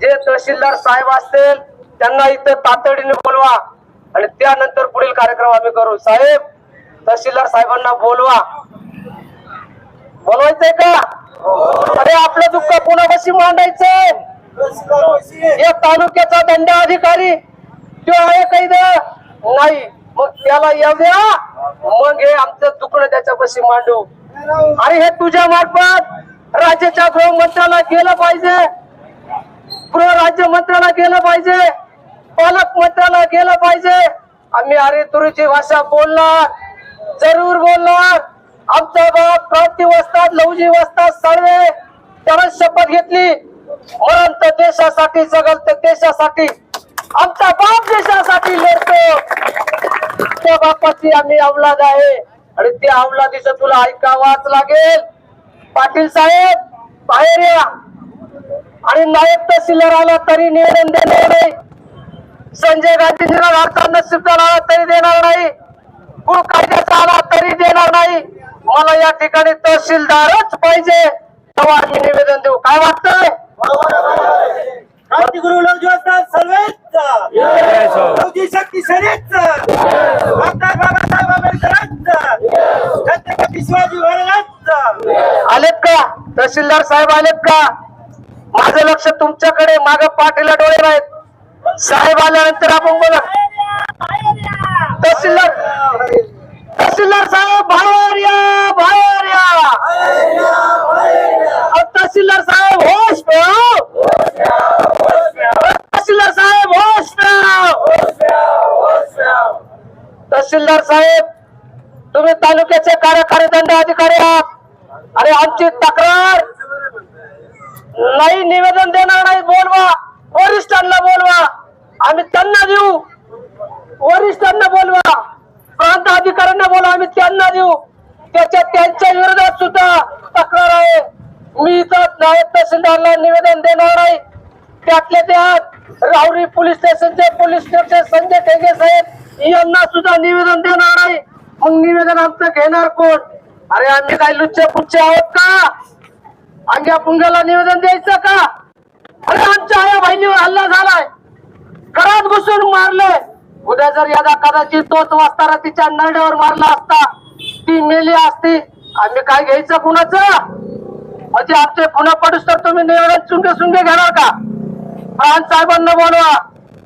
जे तहसीलदार साहेब असतील त्यांना इथं तातडीने बोलवा आणि त्यानंतर पुढील कार्यक्रम आम्ही करू. साहेब, तहसीलदार साहेबांना बोलवा. बोलवायचंय का? अरे आपलं दुःख कोणापाशी मांडायचंय? या तालुक्याचा दंडाधिकारी तो आहे काही नाही, मग त्याला येऊ द्या, मग हे आमचं दुखणं त्याच्यापाशी मांडू. आणि हे तुझ्या मार्फत राज्याच्या गृहमंत्र्याला गेलं पाहिजे, गृह राज्यमंत्र्याला गेलं पाहिजे, पालकमंत्र्याला गेलं पाहिजे. आम्ही अरे तुरीची भाषा बोलणार, जरूर बोलणार. आमचा बाप क्रांती वस्ताद लवजी वस्ताद साळवे त्याला शपथ घेतली, मरण तर देशासाठी, जगल तर देशासाठी. आमचा बाप देशासाठी लढतो. त्या बापाची आम्ही अवलाद आहे आणि त्या अवलादीचं तुला ऐकावाच लागेल. पाटील साहेब बाहेर या आणि नायब तहसीलदार आला तरी निवेदन देणार नाही. संजय गांधींना भारतात नसीबदार आला तरी देणार नाही. कुळ कायद्याचा आला तरी देणार नाही. मला या ठिकाणी तहसीलदारच पाहिजे तेव्हा आम्ही निवेदन देऊ. काय वाटतंय? क्रांतिगुरु लवजी वस्ताद साळवेचा, लवजी शक्ती सेनेचा, डॉक्टर बाबासाहेब आंबेडकरांचा, छत्रपती शिवाजी महाराजांचा. आलेत का तहसीलदार साहेब? आलेत का? माझं लक्ष तुमच्याकडे. माग पाठीला डोळे नाहीत. साहेब आल्यानंतर आपण बोला. तहसीलदार साहेब बाहेर या, बाहेर या. तहसीलदार साहेब होश में आओ, तहसीलदार साहेब होश में आओ. तहसीलदार साहेब, तुम्ही तालुक्याचे कार्यकारी दंडाधिकारी आहात आणि आमची तक्रार नाही, निवेदन देणार नाही. बोलवा, वरिष्ठांना बोलवा, आम्ही त्यांना देऊ. वरिष्ठांना बोलवा, प्रांत अधिकाऱ्यांना बोलवा, आम्ही त्यांना देऊ. त्यांच्या विरोधात सुद्धा तक्रार आहे. मी इथं नायब तहसीलदारला निवेदन देणार नाही. त्यातल्या त्यात राहुरी पोलीस स्टेशनचे पोलीस निरीक्षक संजय टेंगे साहेब यांना सुद्धा निवेदन देणार नाही. मग निवेदन आमचं घेणार कोण? अरे आम्ही काय लुच्चे पुच्चे आहोत का? अंग्या पुंग्याला निवेदन द्यायचं का? अरे आमच्या आया बहिणीवर हल्ला झालाय, घरात घुसून मारलंय. उद्या जर यादा कदाचित तोच वाचताना तिच्या नरड्यावर मारला असता, ती मेली असती, आम्ही काय घ्यायचं कुणाचं? म्हणजे आमचे पुन्हा पडूस तर तुम्ही निवेदन सुंगे घेणार का? प्रांत साहेबांना बोलवा.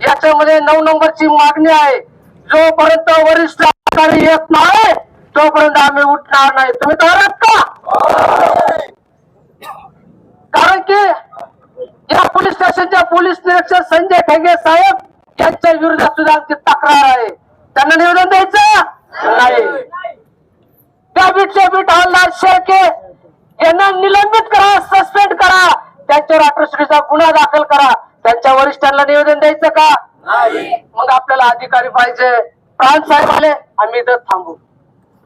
याच्यामध्ये 9 नंबरची मागणी आहे. जोपर्यंत वरिष्ठ अधिकारी येत नाही तोपर्यंत आम्ही उठणार नाही. तुम्ही तयार आहात का? कारण की या पोलीस स्टेशनच्या पोलीस निरीक्षक संजय ढगे साहेब यांच्या विरोधात सुद्धा आमची तक्रार आहे. त्यांना निवेदन द्यायचं नाही. त्या बीटचे बीट हवालदार शेळके यांना निलंबित करा, सस्पेंड करा, त्यांच्यावर अट्रॉसिटीचा गुन्हा दाखल करा. त्यांच्या वरिष्ठांना निवेदन द्यायचं का? मग आपल्याला अधिकारी पाहिजे. प्रांत साहेब आले, आम्ही इथं थांबू.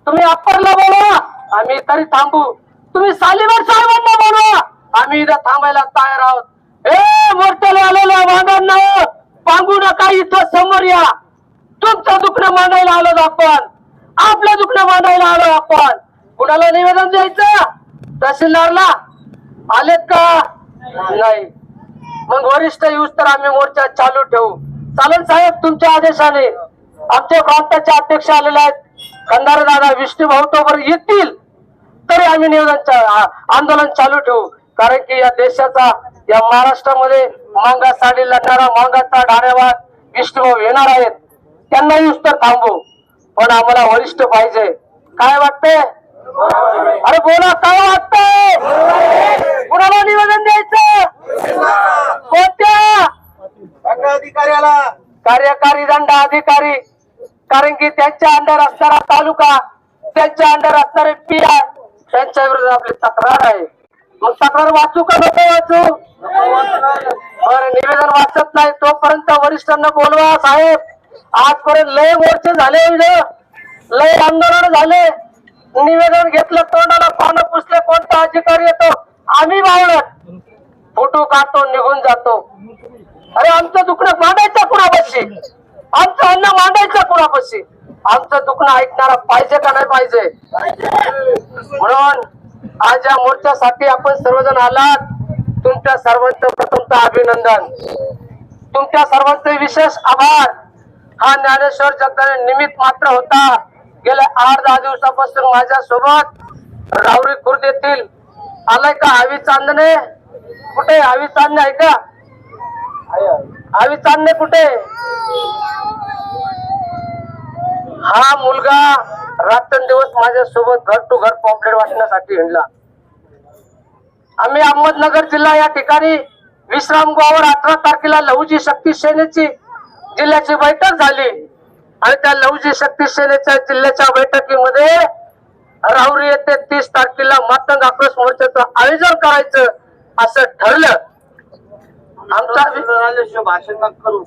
तुम्ही अप्परला बोलवा, आम्ही तरी थांबू. तुम्ही सालीवर साहेबांना बोलवा, आम्ही इथं थांबायला तयार आहोत. मोर्चाला आलेल्या वाहनांना पांगू नका, इथं समोर या. तुमचं दुखणं मांडायला आलो आपण, आपलं दुखणं मांडायला आलो आपण. कुणाला निवेदन द्यायचं? तहसीलदारला. आलेत का? नाही. मग वरिष्ठ येऊस तर आम्ही मोर्चा चालू ठेवू. चालेल साहेब, तुमच्या आदेशाने. आमच्या प्रांताचे अध्यक्ष आलेले आहेत, खंदारे दादा, विष्णू भाऊ तोवर येतील तरी आम्ही निवेदन आंदोलन चालू ठेवू. कारण की या देशाचा, या महाराष्ट्रामध्ये मांगासाठी लढणारा मांगाचा ढारेवाद विष्णू येणार आहेत. त्यांना येऊस तर थांबू, पण आम्हाला वरिष्ठ पाहिजे. काय वाटतंय? अरे बोला, काय वाटतंय? कुणाला निवेदन द्यायचं? कोणत्या अधिकाऱ्याला? कार्यकारी दंडाधिकारी. कारण की त्यांच्या अंडर असणारा तालुका, त्यांच्या अंडर असणारे पीआय, त्यांच्या विरोधात आपली तक्रार आहे. मग तक्रार वाचू का नको वाचू? बरं, निवेदन वाचत नाही तोपर्यंत वरिष्ठांना बोलवा. साहेब, आजपर्यंत लय मोर्चे झाले, लय आंदोलन झाले, निवेदन घेतलं, तोंडाला पानं पुसले, कोणता अधिकारी येतो, आम्ही बावळत फोटो काढतो, निघून जातो. अरे आमचं दुखणं मांडायचं कुणापाशी? आमचं अन्न मांडायचं कुणापाशी? आमचं दुखणं ऐकणारा पाहिजे का नाही पाहिजे? म्हणून आज या मोर्चासाठी आपण सर्वजण आलात. तुमच्या सर्वांचं प्रथमतः अभिनंदन, तुमच्या सर्वांचे विशेष आभार. हा ज्ञानेश्वर जगदाळे निमित्त मात्र होता. गेल्या 8-10 दिवसापासून माझ्या सोबत राहुरी खुर्द येथील आलाय का हवी चांदणे? कुठे हवी चांदणे आहे का? हवी चांदणे कुठे? हा मुलगा रात्रंदिवस माझ्या सोबत घर टू घर पॉम्पलेट वाटण्यासाठी हिंडला. आम्ही अहमदनगर जिल्हा या ठिकाणी विश्रामगावावर 18 तारखेला लहुजी शक्ती सेनेची जिल्ह्याची बैठक झाली आणि त्या लहुजी शक्ती सेनेच्या जिल्ह्याच्या बैठकीमध्ये राहुरी येथे 30 तारखेला मातंग आक्रोश मोर्चाचं आयोजन करायचं असं ठरलं. आमचा भाषण करू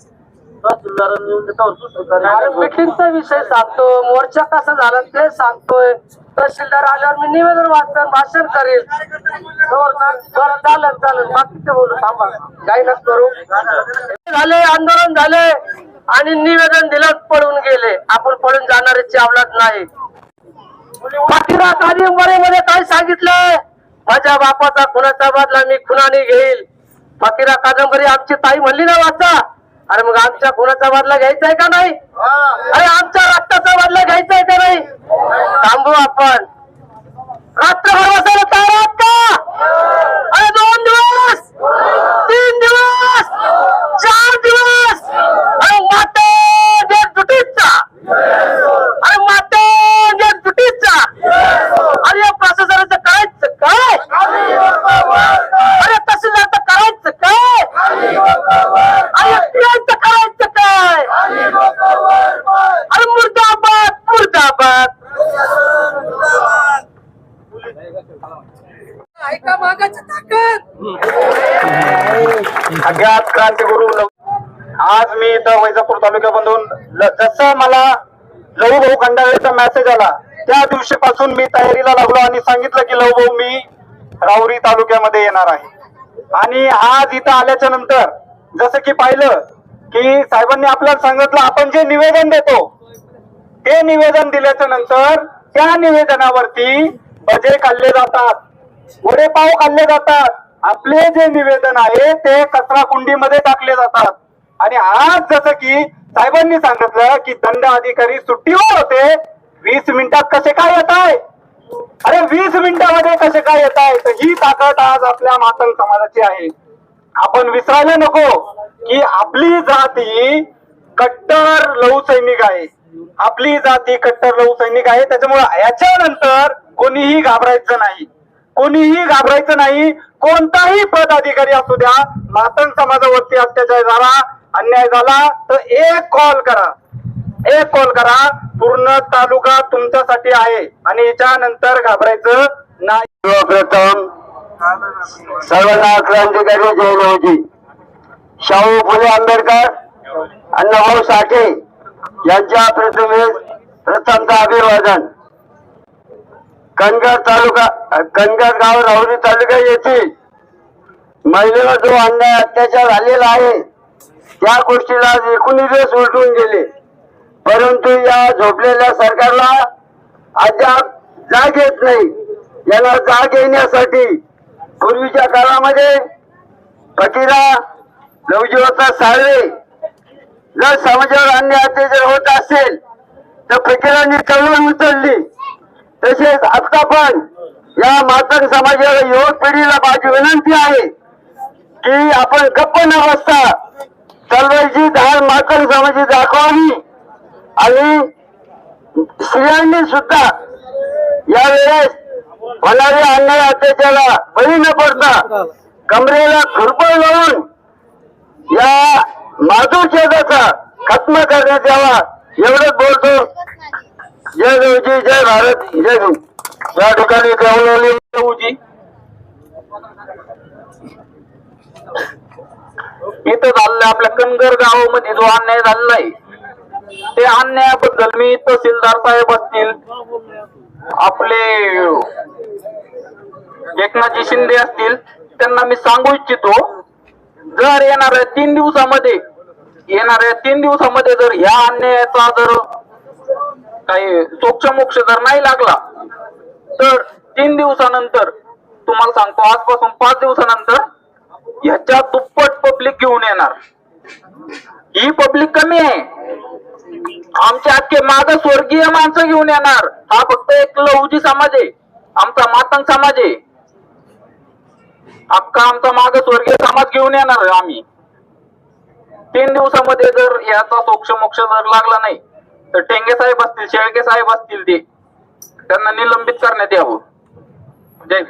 मीटिंगचा विषय सांगतो, मोर्चा कसा झाला ते सांगतोय. तहसीलदार आल्यावर मी निवेदन वाचन भाषण करेल. चालेल बाकीचे बोलू, थांबा, काही न करू. झाले, आंदोलन झाले आणि निवेदन दिलं, पळून गेले. आपण पळून जाणाऱ्याची अवलाद नाही. फकीरा कादंबरीमध्ये काय सांगितलंय? माझ्या बापाचा खुनाचा बदला मी खुनाने घेईल. फकीरा कादंबरी आमची ताई म्हणली ना वाचा. अरे मग आमच्या खुनाचा बदला घ्यायचा आहे का नाही? अरे आमच्या रक्ताचा बदला घ्यायचा आहे का नाही? थांबू आपण. रात्रभर बसायला तयार आहात का? अरे 2 दिवस, 3 दिवस, 4 दिवस, अरे माते जे दुटीचा, अरे माते जे दुटीचा. अरे या प्रशासनाचं करायचं काय? अज्ञात क्रांतिगुरु आज मी इथं वैजापूर तालुक्यामधून जसं मला लहू भाऊ खंडाळेचा मेसेज आला त्या दिवशीपासून मी तयारीला लागलो आणि सांगितलं की लहू भाऊ मी राहुरी तालुक्यामध्ये येणार आहे. आणि आज इथं आल्याच्या नंतर जसं की पाहिलं की साहेबांनी आपल्याला सांगितलं आपण जे निवेदन देतो ते निवेदन दिल्याच्या नंतर त्या निवेदनावरती भजे खाल्ले जातात, वडेपाव खाल्ले जातात. आपले जे निवेदन आहे ते कचरा कुंडीमध्ये टाकले जातात. आणि आज जसं की साहेबांनी सांगितलं की दंड अधिकारी सुट्टीवर होते, 20 मिनिटात कसे काय येत आहे? अरे 20 मिनिटामध्ये कसे काय येत आहे? तर ही ताकद आज आपल्या मातंग समाजाची आहे. आपण विसरायला नको की आपली जात ही कट्टर लहू सैनिक आहे. आपली जात ही कट्टर लहू सैनिक आहे. त्याच्यामुळे याच्यानंतर कोणीही घाबरायचं नाही, कोणीही घाबरायचं नाही. कोणताही पदाधिकारी असू द्या, मातंग समाजावरती अत्याचार झाला, अन्याय झाला तर एक कॉल करा. पूर्ण तालुका तुमच्यासाठी आहे आणि याच्यानंतर घाबरायचं नाही. सर्वप्रथम सर्वांना क्रांतिकारी जय लहूजी. शाहू फुले आंबेडकर, अण्णाभाऊ साठे यांच्या प्रथमतः अभिवादन. कनगर गाव राहुरी तालुका येथील महिलेला जो अन्याय अत्याचार झालेला आहे त्या गोष्टीला 19 दिवस उलटून गेले, परंतु या झोपलेल्या सरकारला अद्याप जाग येत नाही. याला जाग येण्यासाठी पूर्वीच्या काळामध्ये फकीरा लवजीवता साळवे जर समाजावर अन्याय अत्याचार होत असेल तर फकीरांनी चळवळ उचलली. तसेच आता पण या मातंग समाजाला युवक पिढीला माझी विनंती आहे की आपण गप्प न बसता चळवळीची धार मातंग समाजाची दाखवावी आणि स्त्रियांनी सुद्धा यावेळेस होणाऱ्या अन्याय अत्याचाराला बळी न पडता कमरेला खुरपण लावून या माधुर छेदाचा खत्म करण्यात यावा एवढंच बोलतो. जय देवजी, जय भारत, जय देव. या ठिकाणी देवजी इथं झालेला आपल्या कनगर गावामध्ये जो अन्याय झालेला आहे ते अन्यायाबद्दल मी तहसीलदार साहेब असतील, आपले एकनाथजी शिंदे असतील, त्यांना मी सांगू इच्छितो जर येणाऱ्या 3 दिवसामध्ये जर ह्या अन्यायाचा जर काही सोक्षमोक्ष जर नाही लागला तर 3 दिवसानंतर तुम्हाला सांगतो आजपासून 5 दिवसानंतर ह्याच्या दुप्पट पब्लिक घेऊन येणार. ही पब्लिक कमी आहे, आमचे अख्खे मागासवर्गीय माणसं घेऊन येणार. हा फक्त एक लहुजी समाज आहे, आमचा मातंग समाज आहे. अख्खा आमचा मागासवर्गीय समाज घेऊन येणार आम्ही. 3 दिवसामध्ये जर याचा सोक्षमोक्ष जर लागला नाही तर टेंगे साहेब असतील, शेळके साहेब असतील, ते त्यांना निलंबित करण्यात यावं. जय.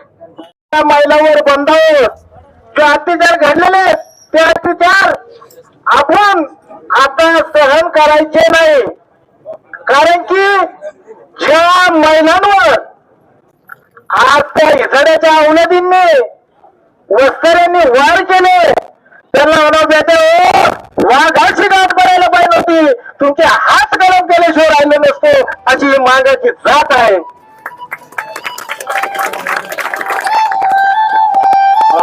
महिलांवर बंधावर जे अत्याचार घडलेले ते अत्याचार आपण आता सहन करायचे नाही. कारण की ज्या महिलांवर आज त्या हिजड्याच्या अवलादींनी वस्त्यांनी वार केले त्यांना म्हणावं बेटा वाघाची गाठ पडायला पाहिजे होती, तुमचे हात गरम केल्याशिवाय राहिले नसतो, अशी ही मागाची जात आहे.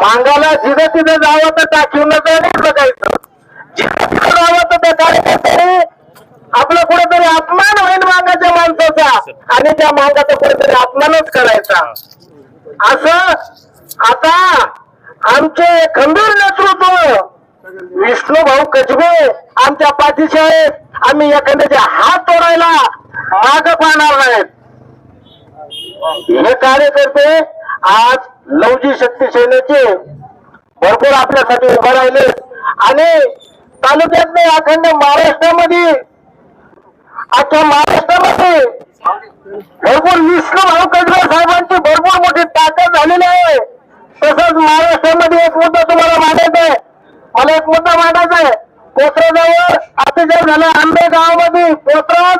मांगाला जिथं तिथं जावं तर टाकीवण्याचं नाही बघायचं, जिथं तिथं जावं तर त्या कार्यकर्त्यांनी आपला कुठेतरी अपमान होईल मागाच्या माणसाचा आणि त्या मागाचा कुठेतरी अपमानच करायचा. असं आता आमचे खंबीर नेतृत्व विष्णूभाऊ कचबे आमच्या पाठीशी आहेत. आम्ही एखाद्याचे हात तोडायला माग पाहणार नाहीत. हे कार्यकर्ते आज लहुजी शक्ती सेनेचे भरपूर आपल्यासाठी उभे राहिले आणि तालुक्यात नाही अखंड महाराष्ट्रामध्ये भरपूर विष्णूभाऊ कचबे साहेबांची भरपूर मोठी ताकद झालेली आहे. तसंच महाराष्ट्रामध्ये एक मुद्दा तुम्हाला मांडायचा आहे, मला एक मुद्दा मांडायचा आहे. पोत्राजवळ अत्याचार झाला आंबे गावामध्ये. पोत्रात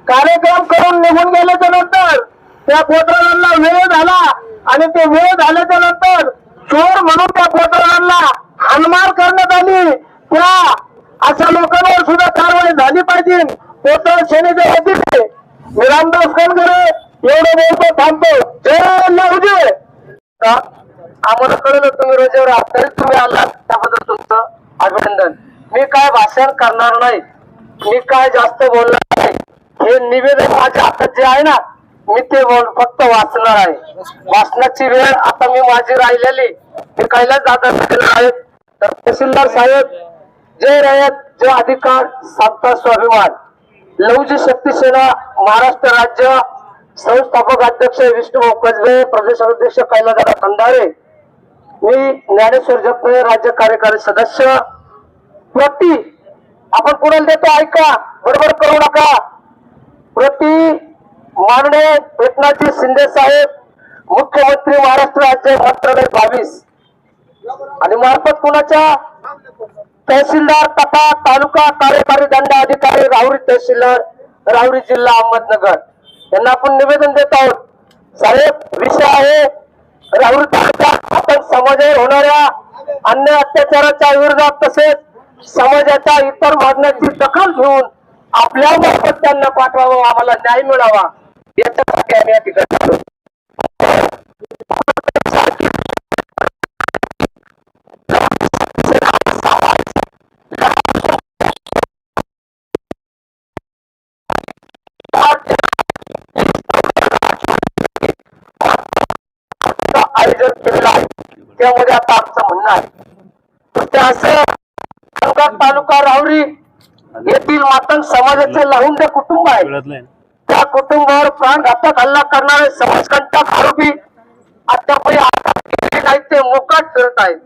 कार्यक्रम करून निघून गेल्याच्या नंतर त्या पोत्राला वेळ झाला आणि ते वेळ झाल्याच्या नंतर चोर म्हणून त्या पोत्राला हनुमान करण्यात आली त्या अशा लोकांवर सुद्धा कारवाई झाली पाहिजे. कोथळ सेनेचे होते मी रामदास कनगरे एवढं बोलतो थांबतो. जय लहुजी. आम्हाला कळलं तुम्ही रोजेवर आहात तरी तुम्ही आलात त्याबद्दल तुमचं अभिनंदन. मी काय भाषण करणार नाही, मी काय जास्त बोलणार नाही. हे निवेदन माझ्या हातात जे आहे ना मी ते फक्त वाचणार आहे. वाचनाची वेळ आता मी माझी राहिलेली मी कैलास दादा आहेत. तर तहसीलदार साहेब जय रयत जय अधिकार साधता स्वाभिमान. लहुजी शक्ती सेना महाराष्ट्र राज्य संस्थापक अध्यक्ष विष्णुभाऊ कसबे, प्रदेश अध्यक्ष कैलासदादा खंदारे, मी ज्ञानेश्वर जपणे राज्य कार्यकारी सदस्य. प्रति आपण कोणाला देतो ऐका, बरोबर करू नका. प्रति माननीय एकनाथजी शिंदे साहेब मुख्यमंत्री महाराष्ट्र राज्य मंत्रालय 22 आणि मार्फत कुणाच्या तहसीलदार तथा तालुका कार्यकारी दंडाधिकारी राहुरी तहसीलदार राहुरी जिल्हा अहमदनगर यांना आपण निवेदन देत आहोत. साहेब विषय आहे राहुरी तालुक्यात आपण समाजावर होणाऱ्या अन्याय अत्याचाराच्या विरोधात तसेच समाजाच्या इतर मागण्यांची दखल घेऊन आपल्या मार्फत त्यांना पाठवावं, आम्हाला न्याय मिळावा याच्यासाठी आम्ही या ठिकाणी आलो. आयोजन केलेलं आहे त्यामध्ये आता आमचं म्हणणं आहे ते असं तालुका राहुरी येथील मातंग समाजाचे लाहुंडे कुटुंब आहे. त्या कुटुंबावर प्राणघातक हल्ला करणारे समाजकंटक आरोपी अद्यापही नाही ते मोकाट फिरत आहेत.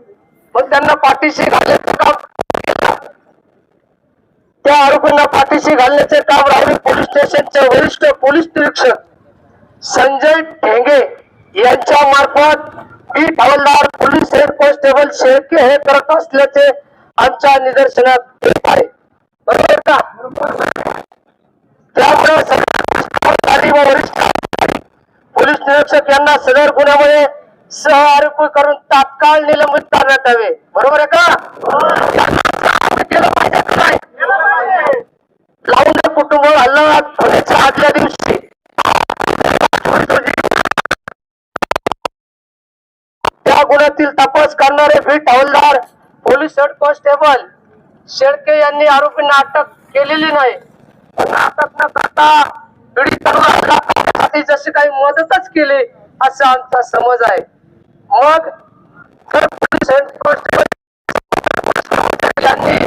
पण त्यांना पाठीशी घालण्याचे काम त्या आरोपींना पाठीशी घालण्याचे काम राहुरी पोलीस स्टेशनचे वरिष्ठ पोलीस निरीक्षक संजय ढेंगे यांच्या मार्फत बीट हवालदार पोलीस हेड कॉन्स्टेबल शेळके हे करत असल्याचे आमच्या निदर्शनात येत आहे. बरोबर का? त्यामुळे वरिष्ठ पोलीस निरीक्षक यांना सदर गुन्ह्यामध्ये सह आरोपी करून तात्काळ निलंबित करण्यात यावे. बरोबर आहे का? लावून कुटुंबावर हल्ला होण्याच्या आदल्या दिवशी त्या गुन्ह्यातील तपास करणारे बीट हवालदार पोलीस हेड कॉन्स्टेबल शेळके यांनी आरोपींना अटक केलेली नाही. अटक न करता पीडितांना जशी काही मदतच केली असा आमचा समज आहे. मग जर पोलीस हेड कॉन्स्टेबल यांनी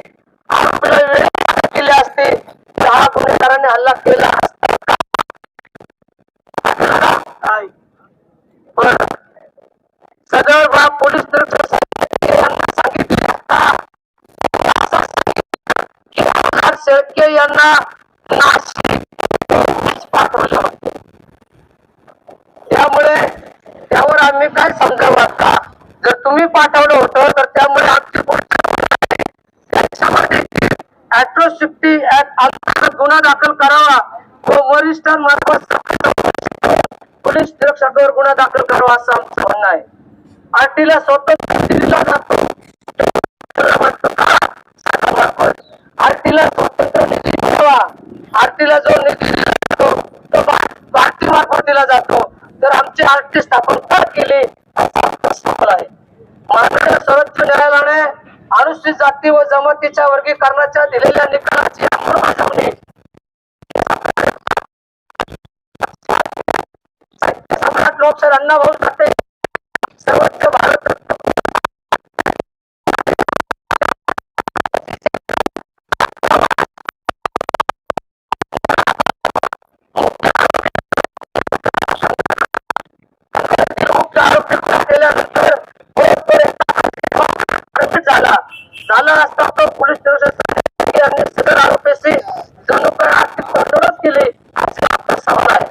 आरोपीला वेळ केली असते तर हा गुन्हेगाराने हल्ला केला असता. सदर बाब पोलीस निरीक्षक यांना सांगितले असता शेळके यांना नाशिक पाठवलं होतं. त्यामुळे त्यावर आम्ही काय समजावं का जर तुम्ही पाठवलं होतं तर त्यामुळे आमची अॅट्रॉसिटी ऍक्ट अंतर्गत गुन्हा दाखल करावा व वरिष्ठांमार्फत पोलीस निरीक्षकावर गुन्हा दाखल करावा असं आमचं म्हणणं आहे. आरटीला स्वतंत्र दिला जातो. आरटीला स्वतंत्र निधी द्यावा. आरटीला जो निधी दिला जातो तो भारती मार्फत दिला जातो. तर आमची आरटी स्थापन का केली असा आमचा सवाल आहे. माननीय सर्वोच्च न्यायालयाने अनुसूचित जाती व जमातीच्या वर्गीकरणाच्या दिलेल्या निकालाची अंमलबजावणी सम्राट लोकशाहीर अण्णाभाऊ साठे सर्वोच्च भारत केल्यानंतर झाला असता तो पोलीस निरीक्षक यांनी सदर आरोपीशी जणू काय आर्थिक फसवणूक केली असा आपला सवाल आहे.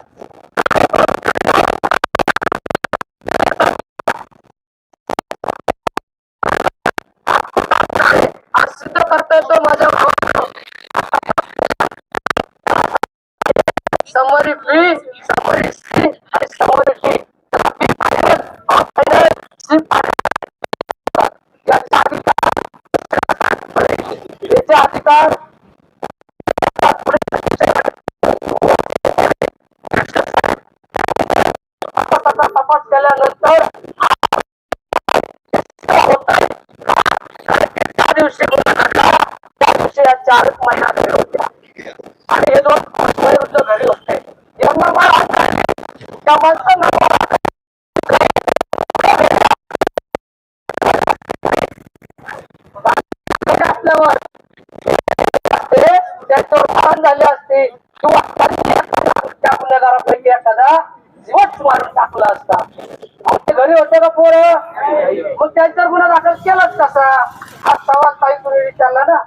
आज सिद्ध करता येतो माझ्या समोरी फी समोरी सी आणि समोरी फी त्यांचे अधिकार तपास केल्यानंतर त्या दिवशी त्या दिवशी या 4 महिना घरी होत्या आणि हे 2 वयोवृद्ध घरी होते. यांना मला त्या माणसांना असल्यावर त्याच्यावर मरण झाले असते किंवा त्या गुन्हेगारापैकी एखादा जीवच मारून टाकला असता. ते घरी होते का पोरं? मग त्यांच्यावर गुन्हा दाखल केलाच कसा? हा सवाल काही कोणी विचारला ना.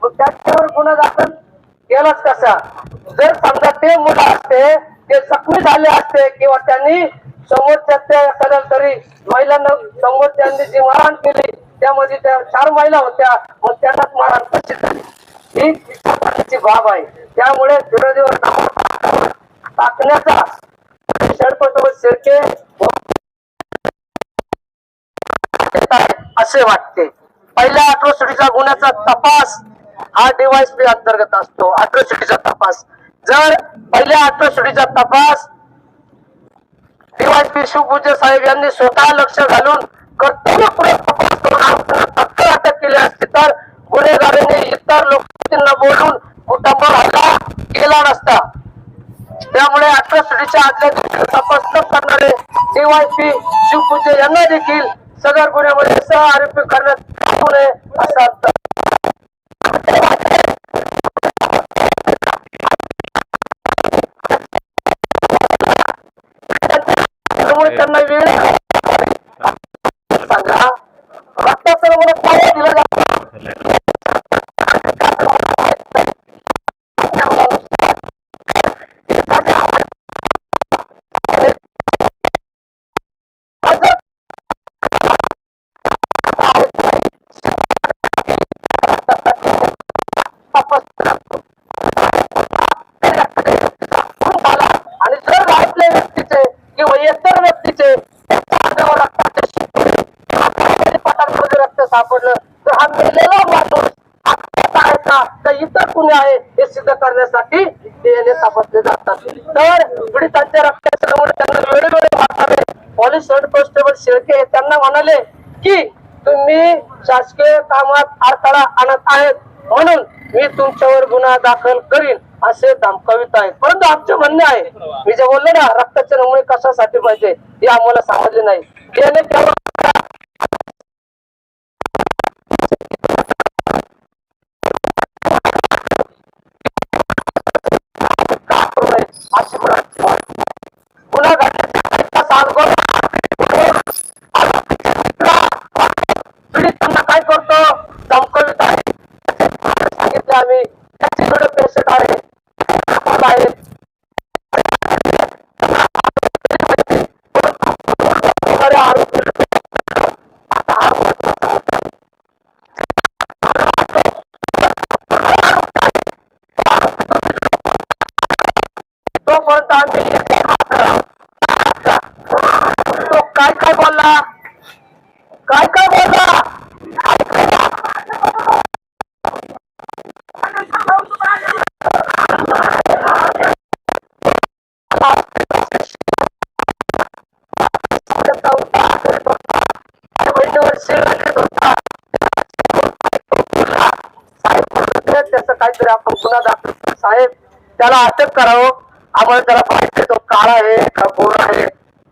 मग त्यांच्यावर गुन्हा दाखल केलाच कसा? जर समजा ते मुलं असते, ते जखमी झाले असते किंवा त्यांनी समोरच्या एखाद्या तरी महिलांना समोर त्यांनी जी मारहाण केली त्यामध्ये त्या 4 महिला होत्या, मग त्यांनाच मारहाण कशी झाली ही विचारण्याची बाब आहे. त्यामुळे विरोधीवर टाकण्याचा षडपत्र शिर्के असे वाटते. पहिल्या अॅट्रॉसिटीचा गुन्ह्याचा तपास हा DYSP अंतर्गत असतो. अॅट्रॉसिटीचा तपास जर पहिल्या अॅट्रॉसिटीचा तपास DYSP शिवपूज्य साहेब यांनी स्वतः लक्ष घालून कर्तव्यपूर्वक तपास करून तात्काळ अटक केली असती तर गुन्हेगारांनी इतर लोकांना बोलून कुटुंबावर हल्ला केला नसता. त्यामुळे अॅट्रॉसिटीच्या आदल्या दिवशी तपास न करणारे DYSP शिवपूज्य यांना देखील सदर गुन्ह्यामध्ये सह आरोपी करण्यात येऊ नये असा त्यांना वेळ सांगा. रक्ताचं मला काय दिलं जातं? आणि जर घरातल्या व्यक्तीचे किंवा इतर व्यक्तीचे रक्त सापडलं तर हा मेलेला माणूस आहे का इतर कुणी आहे हे सिद्ध करण्यासाठी DNA तपासले जातात. तर पीडितांच्या रक्ताच्या नमुने त्यांना वेळोवेळी वाटावे. पोलीस हेड कॉन्स्टेबल शेळके त्यांना म्हणाले की तुम्ही शासकीय कामात अडथळा आणत आहेत म्हणून मी तुमच्यावर गुन्हा दाखल करीन असे धमकावित आहेत. परंतु आमचे म्हणणे आहे, मी जे बोललो ना रक्ताचे नमुने कशासाठी पाहिजे हे आम्हाला समजले नाही. गुन्हा पीडितांना काय करतो धमकावित आहे. सांगितले आम्ही त्याच्याकडे पेशंट आहे तोपर्यंत आम्ही तो काय बोलला काय बोलला त्याचं काहीतरी आपण गुन्हा दाखल साहेब त्याला अटक करावं. आम्हाला त्याला पाहिजे तो काळा आहे का गोरा आहे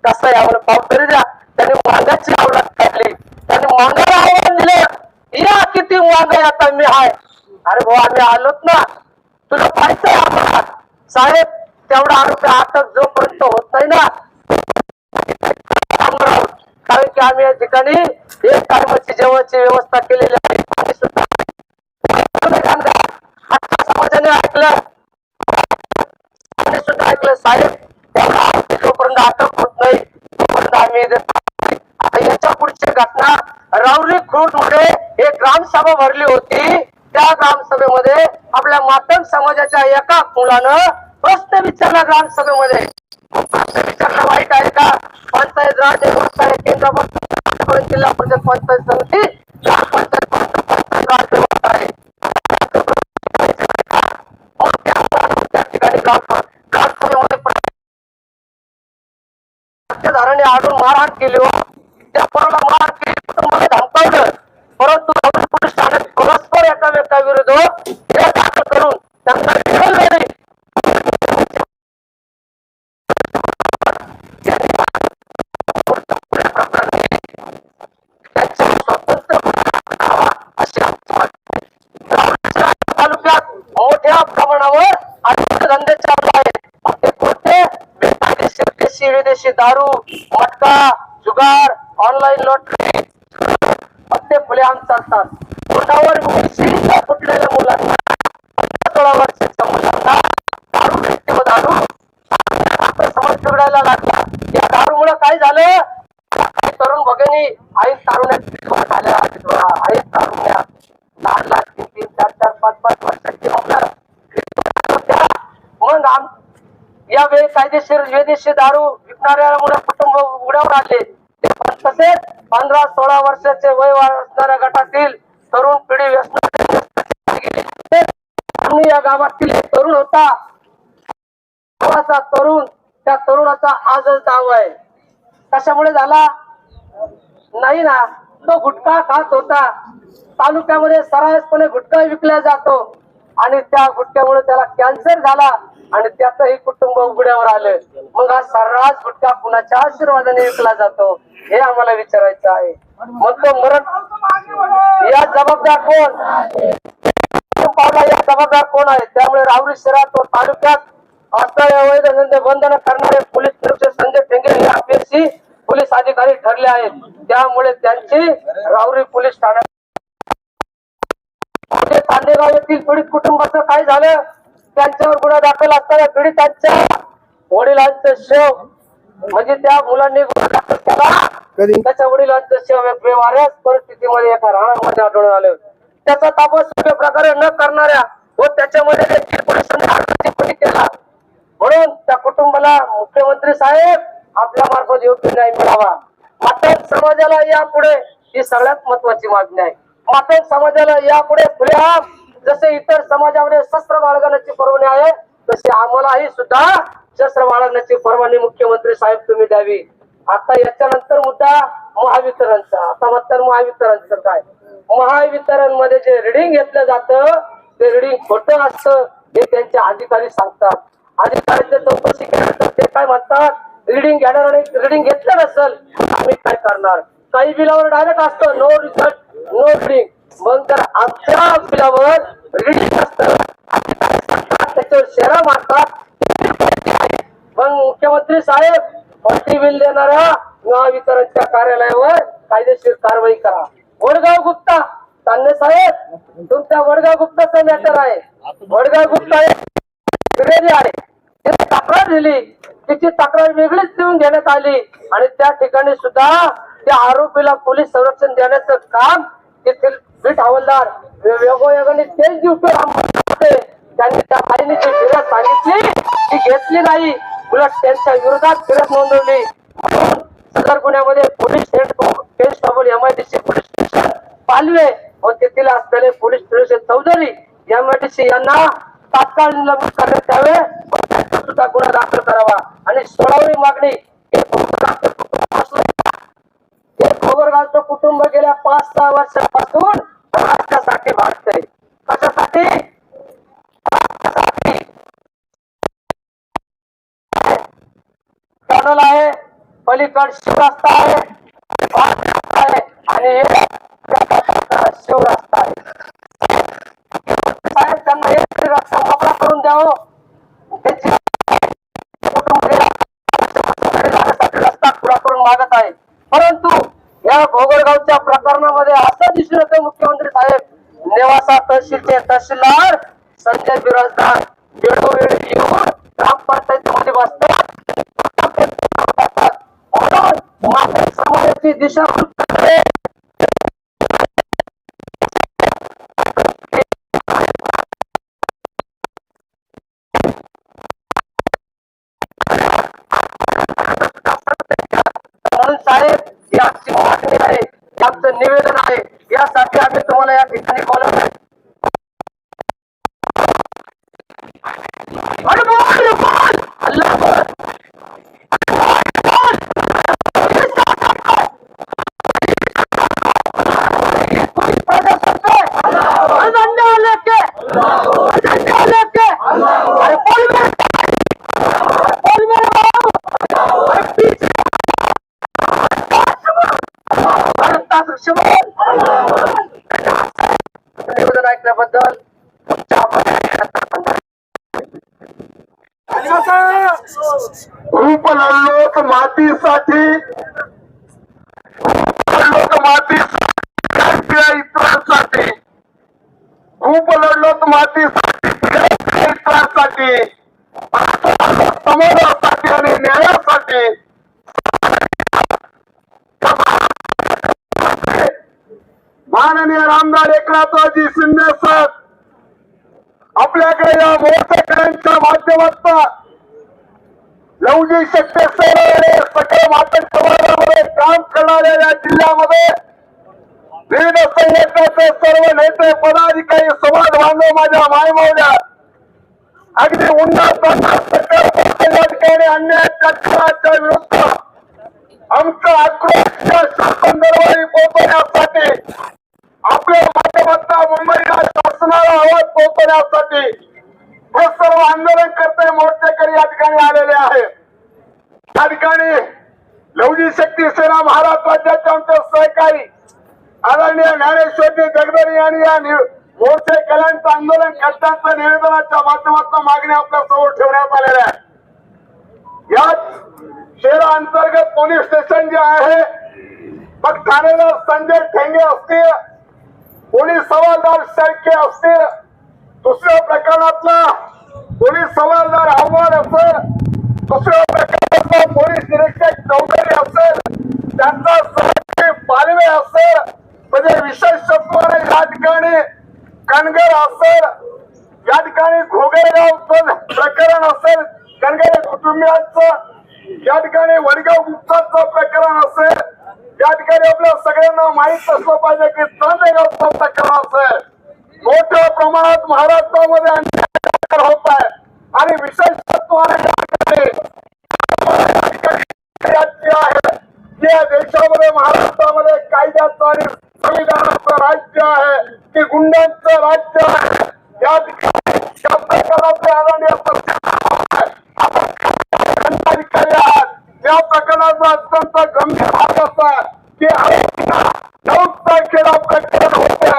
कसं आहे आम्हाला पाव तरी द्या. त्याने वांगाची आवडत काढली, त्याने वांगाला आव्हान दिलं या किती वांग आहे आता मी आहे. अरे भाऊ आम्ही आलोत ना तुला पाहिजे आम्हाला साहेब तेवढा आरोपी अटक जोपर्यंत होत नाही ना कारण की आम्ही या ठिकाणी एक टायमाची जेवणाची व्यवस्था केलेली आहे. पाणी सुद्धा समाजाने ऐकलं सुद्धा ऐकलं साहेब जोपर्यंत अटक होत नाही तोपर्यंत आम्ही आता याच्या पुढची घटना रावरी खुर्द मध्ये एक ग्रामसभा भरली होती. त्या ग्रामसभेमध्ये आपल्या मातंग समाजाच्या एका मुलानं प्रश्न विचारला ग्रामसभेमध्ये. प्रश्न विचारणं वाईट आहे का? पंचायत राज व्यवस्था आहे केंद्रापासून जिल्हा परिषद पंचायत समिती पंचायत राज व्यवस्था आहे केली हो, त्या पोराला मार केली, कुटुंबाला धमकावलं, परंतु राहुरी पोलीस ठाण्यात परस्पर एकामेकाविरुद्ध गुन्हे दाखल करून त्यांना ढकललं नाही. तालुक्यात मोठ्या प्रमाणावर धंदे चालू आहेत. ते कोणते? बेकायदेशीर देशी विदेशी दारू, मटका, जुगार, ऑनलाईन लॉटरी असे खुलेआम चालतात. तोंडावर मुलीशी फुटलेल्या मुलांना, 16 वर्षाच्या मुलांना दारू भेटते व दारू समाज बिघडायला लागला. या दारूमुळे काय झालं? काही तरुण भगिनी आई तारुण्यात झाल्या, आई तारुण्या लहान लहान 3-3, 4-4, 5-5 वर्षाची मुलं. मग या बेकायदेशीर विदेशी दारू विकणाऱ्या मुलं कुटुंब उघड्यावर आले. तसेच 15-16 वर्षाचे वय असणाऱ्या गटातील तरुण पिढी व्यसनाधीन. या गावातील एक तरुण होता, तरुण, त्या तरुणाचा आजच दाव आहे. कशामुळे झाला? नाही ना, तो गुटखा खात होता. तालुक्यामध्ये सर्रासपणे गुटखा विकला जातो आणि त्या गुटख्यामुळे त्याला कॅन्सर झाला आणि त्याचंही कुटुंब उघड्यावर आलं. मग हा सर्रास गुटखा कुणाच्या आशीर्वादाने विकला जातो हे आम्हाला विचारायचं आहे. मग तो मरण या जबाबदार कोण? या जबाबदार कोण आहे? त्यामुळे राहुरी शहरात व तालुक्यात असणारे अवैध धंदे बंधन करणारे पोलीस निरीक्षक संजय टेंगे हे अपयशी पोलीस अधिकारी ठरले आहेत. त्यामुळे त्यांची राहुरी पोलीस ठाण्यात तांडेगाव येथील पीडित कुटुंबाचं काय झालं? त्यांच्यावर गुन्हा दाखल असताना पीडितांच्या वडिलांचं शव, म्हणजे त्या मुलांनी गुन्हा दाखल केला, त्याच्या वडिलांचं शव बेवारस परिस्थितीमध्ये एका राणामध्ये आढळून आलं. त्याचा तपास योग्य प्रकारे न करणाऱ्या व त्याच्यामध्ये देखील पोलिसांनी हल्ला केला. म्हणून त्या कुटुंबाला मुख्यमंत्री साहेब आपल्या मार्फत योग्य न्याय मिळावा. मातंग समाजाला यापुढे ही सगळ्यात महत्वाची मागणी आहे. मातंग समाजाला यापुढे खुलेआम जसे इतर समाजामध्ये शस्त्र बाळगण्याची परवानगी आहे तसे आम्हालाही सुद्धा शस्त्र बाळगण्याची परवानगी मुख्यमंत्री साहेब तुम्ही द्यावी. आता याच्यानंतर मुद्दा महावितरणचा. आता म्हणतात महावितरणचं काय? महावितरण मध्ये जे रिडिंग घेतलं जातं ते रिडिंग खोटं असतं हे त्यांचे अधिकारी सांगतात. अधिकाऱ्यांच्या चौकशी केल्यानंतर ते काय म्हणतात? रिडिंग घेणाऱ्याने रिडिंग घेतलं नसेल आम्ही काय करणार? काही बिलावर डायरेक्ट असतं नो रिझल्ट नो रिडिंग. मग जर आमच्या बिलावर रिडिंग असतं त्याच्यावर शेरा मारतात. मग मुख्यमंत्री साहेब पट्टी बिल देणाऱ्या महावितरणच्या कार्यालयावर कायदेशीर कारवाई करा. वडगाव गुप्ता तान्हे साहेब, तुमच्या वडगाव गुप्ताचा मॅटर आहे. वडगाव गुप्ता विरोधी आहे. तिने तक्रार दिली, तिची तक्रार वेगळीच लिहून घेण्यात आली आणि त्या ठिकाणी सुद्धा त्या आरोपीला पोलीस संरक्षण देण्याचं काम तेथील बीट हवालदार वेगोवेगाने तेच ड्युटी त्यांनी त्या बाईने जी फिर्याद सांगितली ती घेतली नाही, उलट त्यांच्या विरोधात फिर्याद नोंदवली. सदर गुन्ह्यामध्ये police head constable MIDC police station Palve व तेथील असलेले पोलीस निरीक्षक चौधरी MIDC यांना तात्काळ निलंबित करण्यात यावे, सुद्धा गुन्हा दाखल करावा. आणि 16वी मागणी, गोगरगावचं कुटुंब गेल्या 5-6 वर्षांपासून राष्ट्रासाठी भागतंय. कशासाठी? टनल आहे, पलीकड शिवरस्ता आहे आणि शिवरस्ता आहे. साहेब त्यांना एक रस्ता मोकळा करून द्यावं. त्याची कुटुंब रस्ता खुला करून मागत आहे. परंतु या गोगरगावच्या प्रकरणामध्ये असं दिसून येतं मुख्यमंत्री साहेब नेवासा तहसीलचे तहसीलदार संजय बिराजदार वेळोवेळी येऊन ग्रामपंचायतीमध्ये बसतात. समाजाची दिशा म्हणून साहेब ही आमची मागणी आहे, आमचं निवेदन आहे. यासाठी आम्ही तुम्हाला या ठिकाणी बोलवलं. अल्लाह आवाज ऐकल्याबद्दल खूप लढलोत मातीसाठी, इतरांसाठी खूप लढलोत मातीसाठी, इतरांसाठी, समाजासाठी आणि न्यायासाठी. माननीय आमदार एकनाथरावजी शिंदे सर आपल्याकडे या मोर्चेकऱ्यांच्या माध्यमातून लवजी शक्ती सेनेने सकल मातंग समाजामध्ये काम करणाऱ्या या जिल्ह्यामध्ये विविध संघटनेचे सर्व नेते पदाधिकारी समाज बांधव माझ्या मायमावल्या अगदी उन्हात या ठिकाणी अन्यायाच्या विरुद्ध आमचा आक्रोश शासन दरबारी पोहोचवण्यासाठी आपल्या माध्यमातून मुंबईला शासनाला आवाज पोहोचवण्यासाठी हे सर्व आंदोलनकर्ते मोर्चेकरी या ठिकाणी आलेले आहेत. या ठिकाणी लवजी शक्ती सेना महाराष्ट्र राज्याचे आमचे सहकारी आदरणीय ज्ञानेश्वरजी जगदरे यांनी या मोर्चेकऱ्यांचं आंदोलनकर्त्यांच्या निवेदनाच्या माध्यमातून मागणी आपल्या समोर ठेवण्यात आलेल्या आहे. याच शहरा अंतर्गत पोलीस स्टेशन जे आहे मग ठाणेदार संजय ठेंगे असतील, पोलीस हवालदार शेळके असतील, दुसऱ्या प्रकरणातला पोलीस हवालदार आव्हाड असेल, दुसऱ्या प्रकरणातला पोलीस निरीक्षक चौधरी असेल, त्यांचा सहकारी पालवे असेल, म्हणजे विशेष सत्वाने या ठिकाणी कणगर असेल, या ठिकाणी घोगेगाव प्रकरण असेल, कणगर कुटुंबियांचं, या ठिकाणी वडगाव गुप्ताचं प्रकरण असेल, या ठिकाणी आपल्या सगळ्यांना माहित असलं पाहिजे की चांदेगावचं प्रकरण असेल. मोठ्या प्रमाणात महाराष्ट्रामध्ये अन्याय होत आहे आणि विशेष तत्वाने या देशामध्ये महाराष्ट्रामध्ये कायद्याचं आणि संविधानाचं राज्य आहे की गुंडांचं राज्य आहे. या ठिकाणी या प्रकरणाचे आदरणीय अधिकारी आहात. या प्रकरणाचा अत्यंत गंभीर भाग असा की 9 तारखेला प्रकरण होते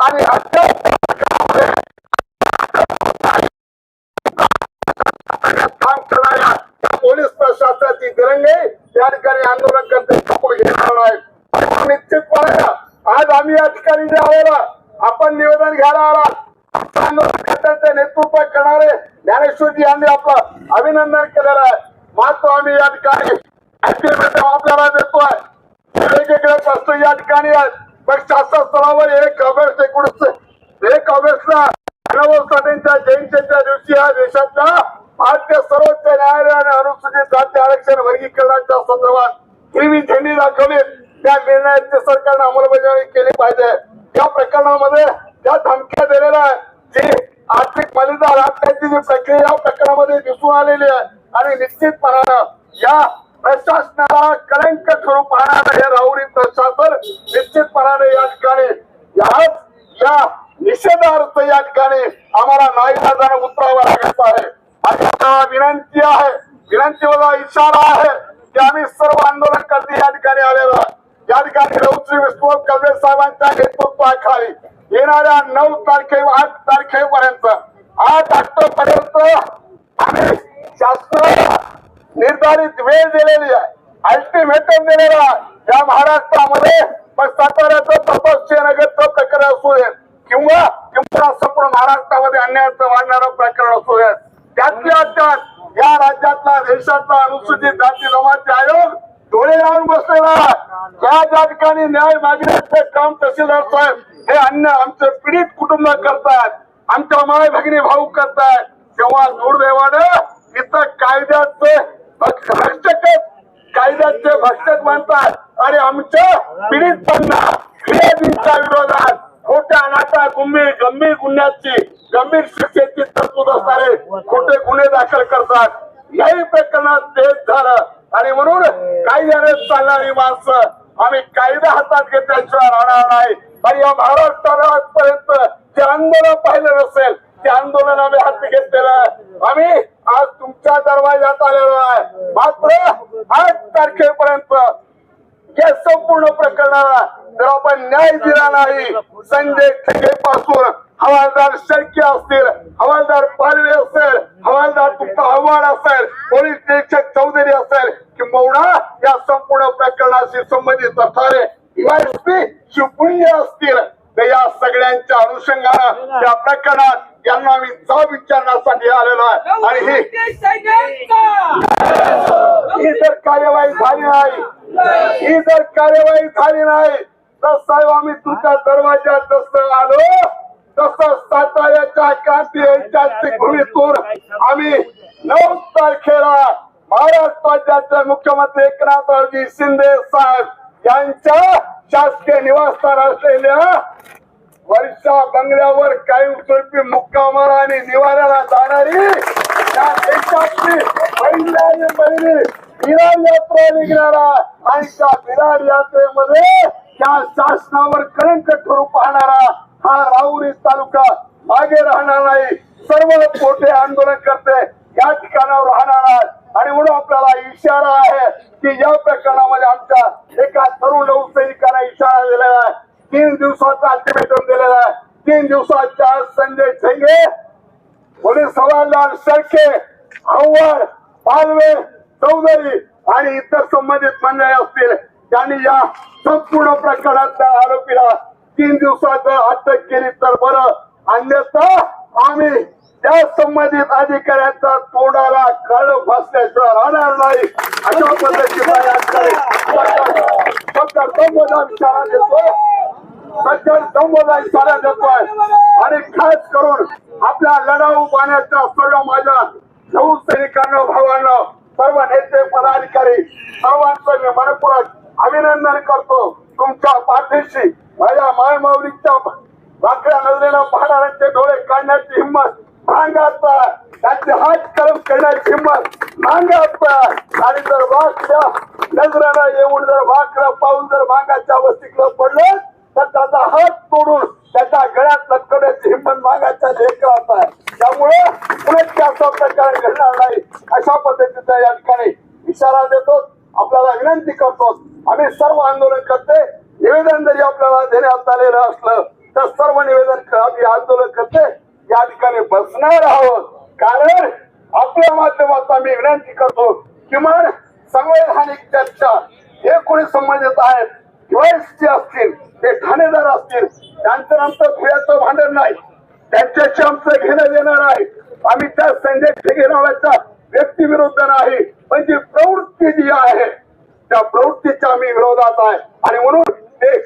आणि काम करणाऱ्या पोलीस प्रशासनाची दिरंगाई या ठिकाणी आंदोलनकर्ते खपून घेणार नाहीत. निश्चितपणे आज आम्ही या ठिकाणी जे आलेला आपण निवेदन घ्यायला आला आंदोलनकर्त्यांचे नेतृत्व करणारे ज्ञानेश्वरजी यांनी आपलं अभिनंदन केलेलं आहे. मात्र आम्ही या ठिकाणी आपल्याला देतोय वेगवेगळे प्रश्न या ठिकाणी आहेत. पण शासन स्तरावर 1 ऑगस्टला साठेंच्या जयंतीच्या दिवशी या देशाच्या भारतीय सर्वोच्च न्यायालयाने अनुसूचित जाती आरक्षण वर्गीकरणाच्या संदर्भात हिरवी झेंडी दाखवली. त्या निर्णयाची सरकारने अंमलबजावणी केली पाहिजे. या प्रकरणामध्ये ज्या धमक्या दिलेल्या आहेत, जी आर्थिक मर्यादा राखण्याची जी प्रक्रिया या प्रकरणामध्ये दिसून आलेली आहे आणि निश्चितपणानं या प्रशासनाला कलंक ठरू पाहणारं हे राहुरी प्रशासन निश्चितपणाने या ठिकाणी या निषेधार्थ या ठिकाणी आम्हाला नाईलाजाने उतरावं लागत आहे. आणि विनंती आहे, विनंतीवाला इशारा आहे की आम्ही सर्व आंदोलनकर्ते या ठिकाणी आलेलो आहे. या ठिकाणी रौद्री विष्णू कबे साहेबांच्या नेतृत्वाखाली येणाऱ्या 9 तारखे 8 तारखेपर्यंत 8 ऑक्टोबरपर्यंत आम्ही शासनाला निर्धारित वेळ दिलेली आहे, अल्टिमेटम दिलेला आहे. या महाराष्ट्रामध्ये मग साताऱ्याचं तपस्यनगरचं प्रकरण असू दे किंवा संपूर्ण महाराष्ट्रामध्ये अन्यायाचं वाढणारं प्रकरण असू दे, त्यातल्या त्यात या राज्यातला देशातला अनुसूचित जाती जमाती आयोग डोळे लावून बसलेला आहे. ज्या ठिकाणी न्याय मागण्याचे काम तहसीलदार साहेब हे आमचे पीडित कुटुंब करतायत, आमच्या माय भगिनी भाऊ करतायत, तेव्हा दुर्दैवानं इथं कायद्याचे भक्षक मानतात आणि आमच्या पीडितांना फिर्यादींच्या विरोधात खोट्या नाटा गंभीर गुन्ह्याची गंभीर शिक्षेची तरतूद असणारे खोटे गुन्हे दाखल करतात. याही प्रकरणात तेच झालं आणि म्हणून कायद्याने चालणारी माणसं आम्ही कायदा हातात घेतल्याशिवाय राहणार नाही. आणि या महाराष्ट्राला आजपर्यंत जे आंदोलन पाहिलं नसेल ते आंदोलन आम्ही हाती घेतलेलं. आम्ही आज तुमच्या दरवाज्यात आलेलो आहे. मात्र 8 तारखेपर्यंत या संपूर्ण प्रकरणाला जर आपण न्याय दिला नाही, संजय ठेके पासून हवालदार शेळके असतील, हवालदार पालवे असेल, हवालदार तुमचा आव्हाड असेल, पोलीस निरीक्षक चौधरी असेल किंबहुना या संपूर्ण प्रकरणाशी संबंधित असणारे DYSP शिवपुंजे असतील, तर या सगळ्यांच्या अनुषंगाने या प्रकरणात यांना मी जाब विचारण्यासाठी आलेलो आहे. आणि ही जर कार्यवाही झाली नाही, तर साहेब आम्ही तुमच्या दरवाज्यात जसं आलो तसं साताऱ्याच्या क्रांती ऐतिहासिक भूमीतून आम्ही 9 तारखेला महाराष्ट्र राज्याचे मुख्यमंत्री एकनाथरावजी शिंदे साहेब यांच्या शासकीय निवासस्थान असलेल्या वर्षा बंगल्यावर कायमस्वरूपी मुक्कामाला आणि निवाऱ्याला जाणारी या देशातली पहिली विरार यात्रा निघणारा आणि त्या विरार यात्रेमध्ये त्या शासनावर कलंक ठरू पाहणारा हा राहुरी तालुका मागे राहणार नाही. सर्व मोठे आंदोलन करते या ठिकाणावर राहणार आहे. आणि म्हणून आपल्याला इशारा आहे की या प्रकरणामध्ये आमच्या एका तरुण नौसैनिकांना इशारा दिलेला आहे. 3 दिवसाचा अल्टिमेटम दिलेला आहे. 3 दिवसाच्या आत संजय ठेंगे, पोलीस हवालदार शेळके, आव्हाड, पालवे, चौधरी आणि इतर संबंधित मंडळी असतील त्यांनी या संपूर्ण प्रकरणातल्या आरोपीला 3 दिवसात अटक केली तर बरं, अन्यथा आम्ही त्या संबंधित अधिकाऱ्यांचा तोंडाला कळ फासल्याशिवाय राहणार नाही. अशा पद्धतीचा इशारा देतोय. आणि खास करून आपल्या लढाऊ पाण्याच्या सर्व माझ्या नौसैनिकांना, भावांना, सर्व नेते पदाधिकारी सर्वांचं मी मनपूर्वक अभिनंदन करतो. तुमच्या पाठीशी माझ्या मायमाऊलीच्या वाकड्या नजरेनं पाहणाऱ्यांचे डोळे काढण्याची हिंमत मागाचा, त्याचे हात कळम करण्याची हिंमत मागाचा. आणि जर वाकड्या नजरेनं येऊन जर वाकडं पाहून जर मागाच्या वस्तीकडे पडलं तर त्याचा हात तोडून त्याच्या गळ्यात लटकवण्याची हिंमत मागाच्या लेकरात आहे. त्यामुळे पुढे असं प्रकार घडणार नाही अशा पद्धतीचा या ठिकाणी इशारा देतो. आपल्याला विनंती करतो, आम्ही सर्व आंदोलन करते निवेदन जरी आपल्याला देण्यात आलेलं असलं तर सर्व निवेदन आम्ही आंदोलन करते या ठिकाणी बसणार आहोत. कारण आपल्या माध्यमातून आम्ही विनंती करतो किमान संवैधानिक चर्चा हे कोणी संबंधित आहेत, DYSP असतील, ते ठाणेदार असतील, त्यांचं आमचं धुळ्याचं भांडण नाही, त्यांच्याशी आमचं घेणं देणं नाही. आम्ही त्या संजय ठेके नावाच्या व्यक्तीविरुद्ध नाही, पण जी प्रवृत्ती जी आहे त्या प्रवृत्तीच्या आम्ही विरोधात आहे. आणि म्हणून ते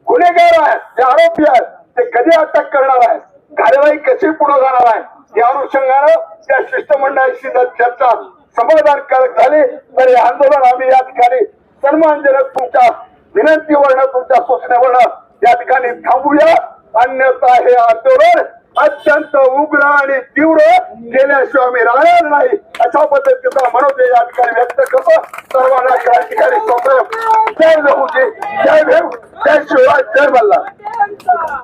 गुन्हेगार आहेत, जे आरोपी आहेत, ते कधी अटक करणार आहे, कार्यवाही कशी पुढे जाणार आहे या अनुषंगानं त्या शिष्टमंडळाशी जर चर्चा समाधानकारक झाली तर हे आंदोलन आम्ही या ठिकाणी सन्मानजनक तुमच्या विनंतीवरनं, तुमच्या सूचनेवरनं या ठिकाणी थांबूया. अन्यथा हे आंदोलन अत्यंत उग्र आणि तीव्र केल्याशिवाय आम्ही राहणार नाही अशा पद्धतीचा मनोदय या ठिकाणी व्यक्त करतो. सर्वांना या ठिकाणी जय लहूजी, जय भीम, जय शिवराय, जय मल्हार.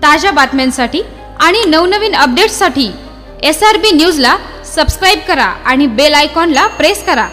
ताज्या बातम्यांसाठी आणि नवनवीन अपडेट्ससाठी SRB न्यूजला सबस्क्राईब करा आणि बेल आयकॉनला प्रेस करा.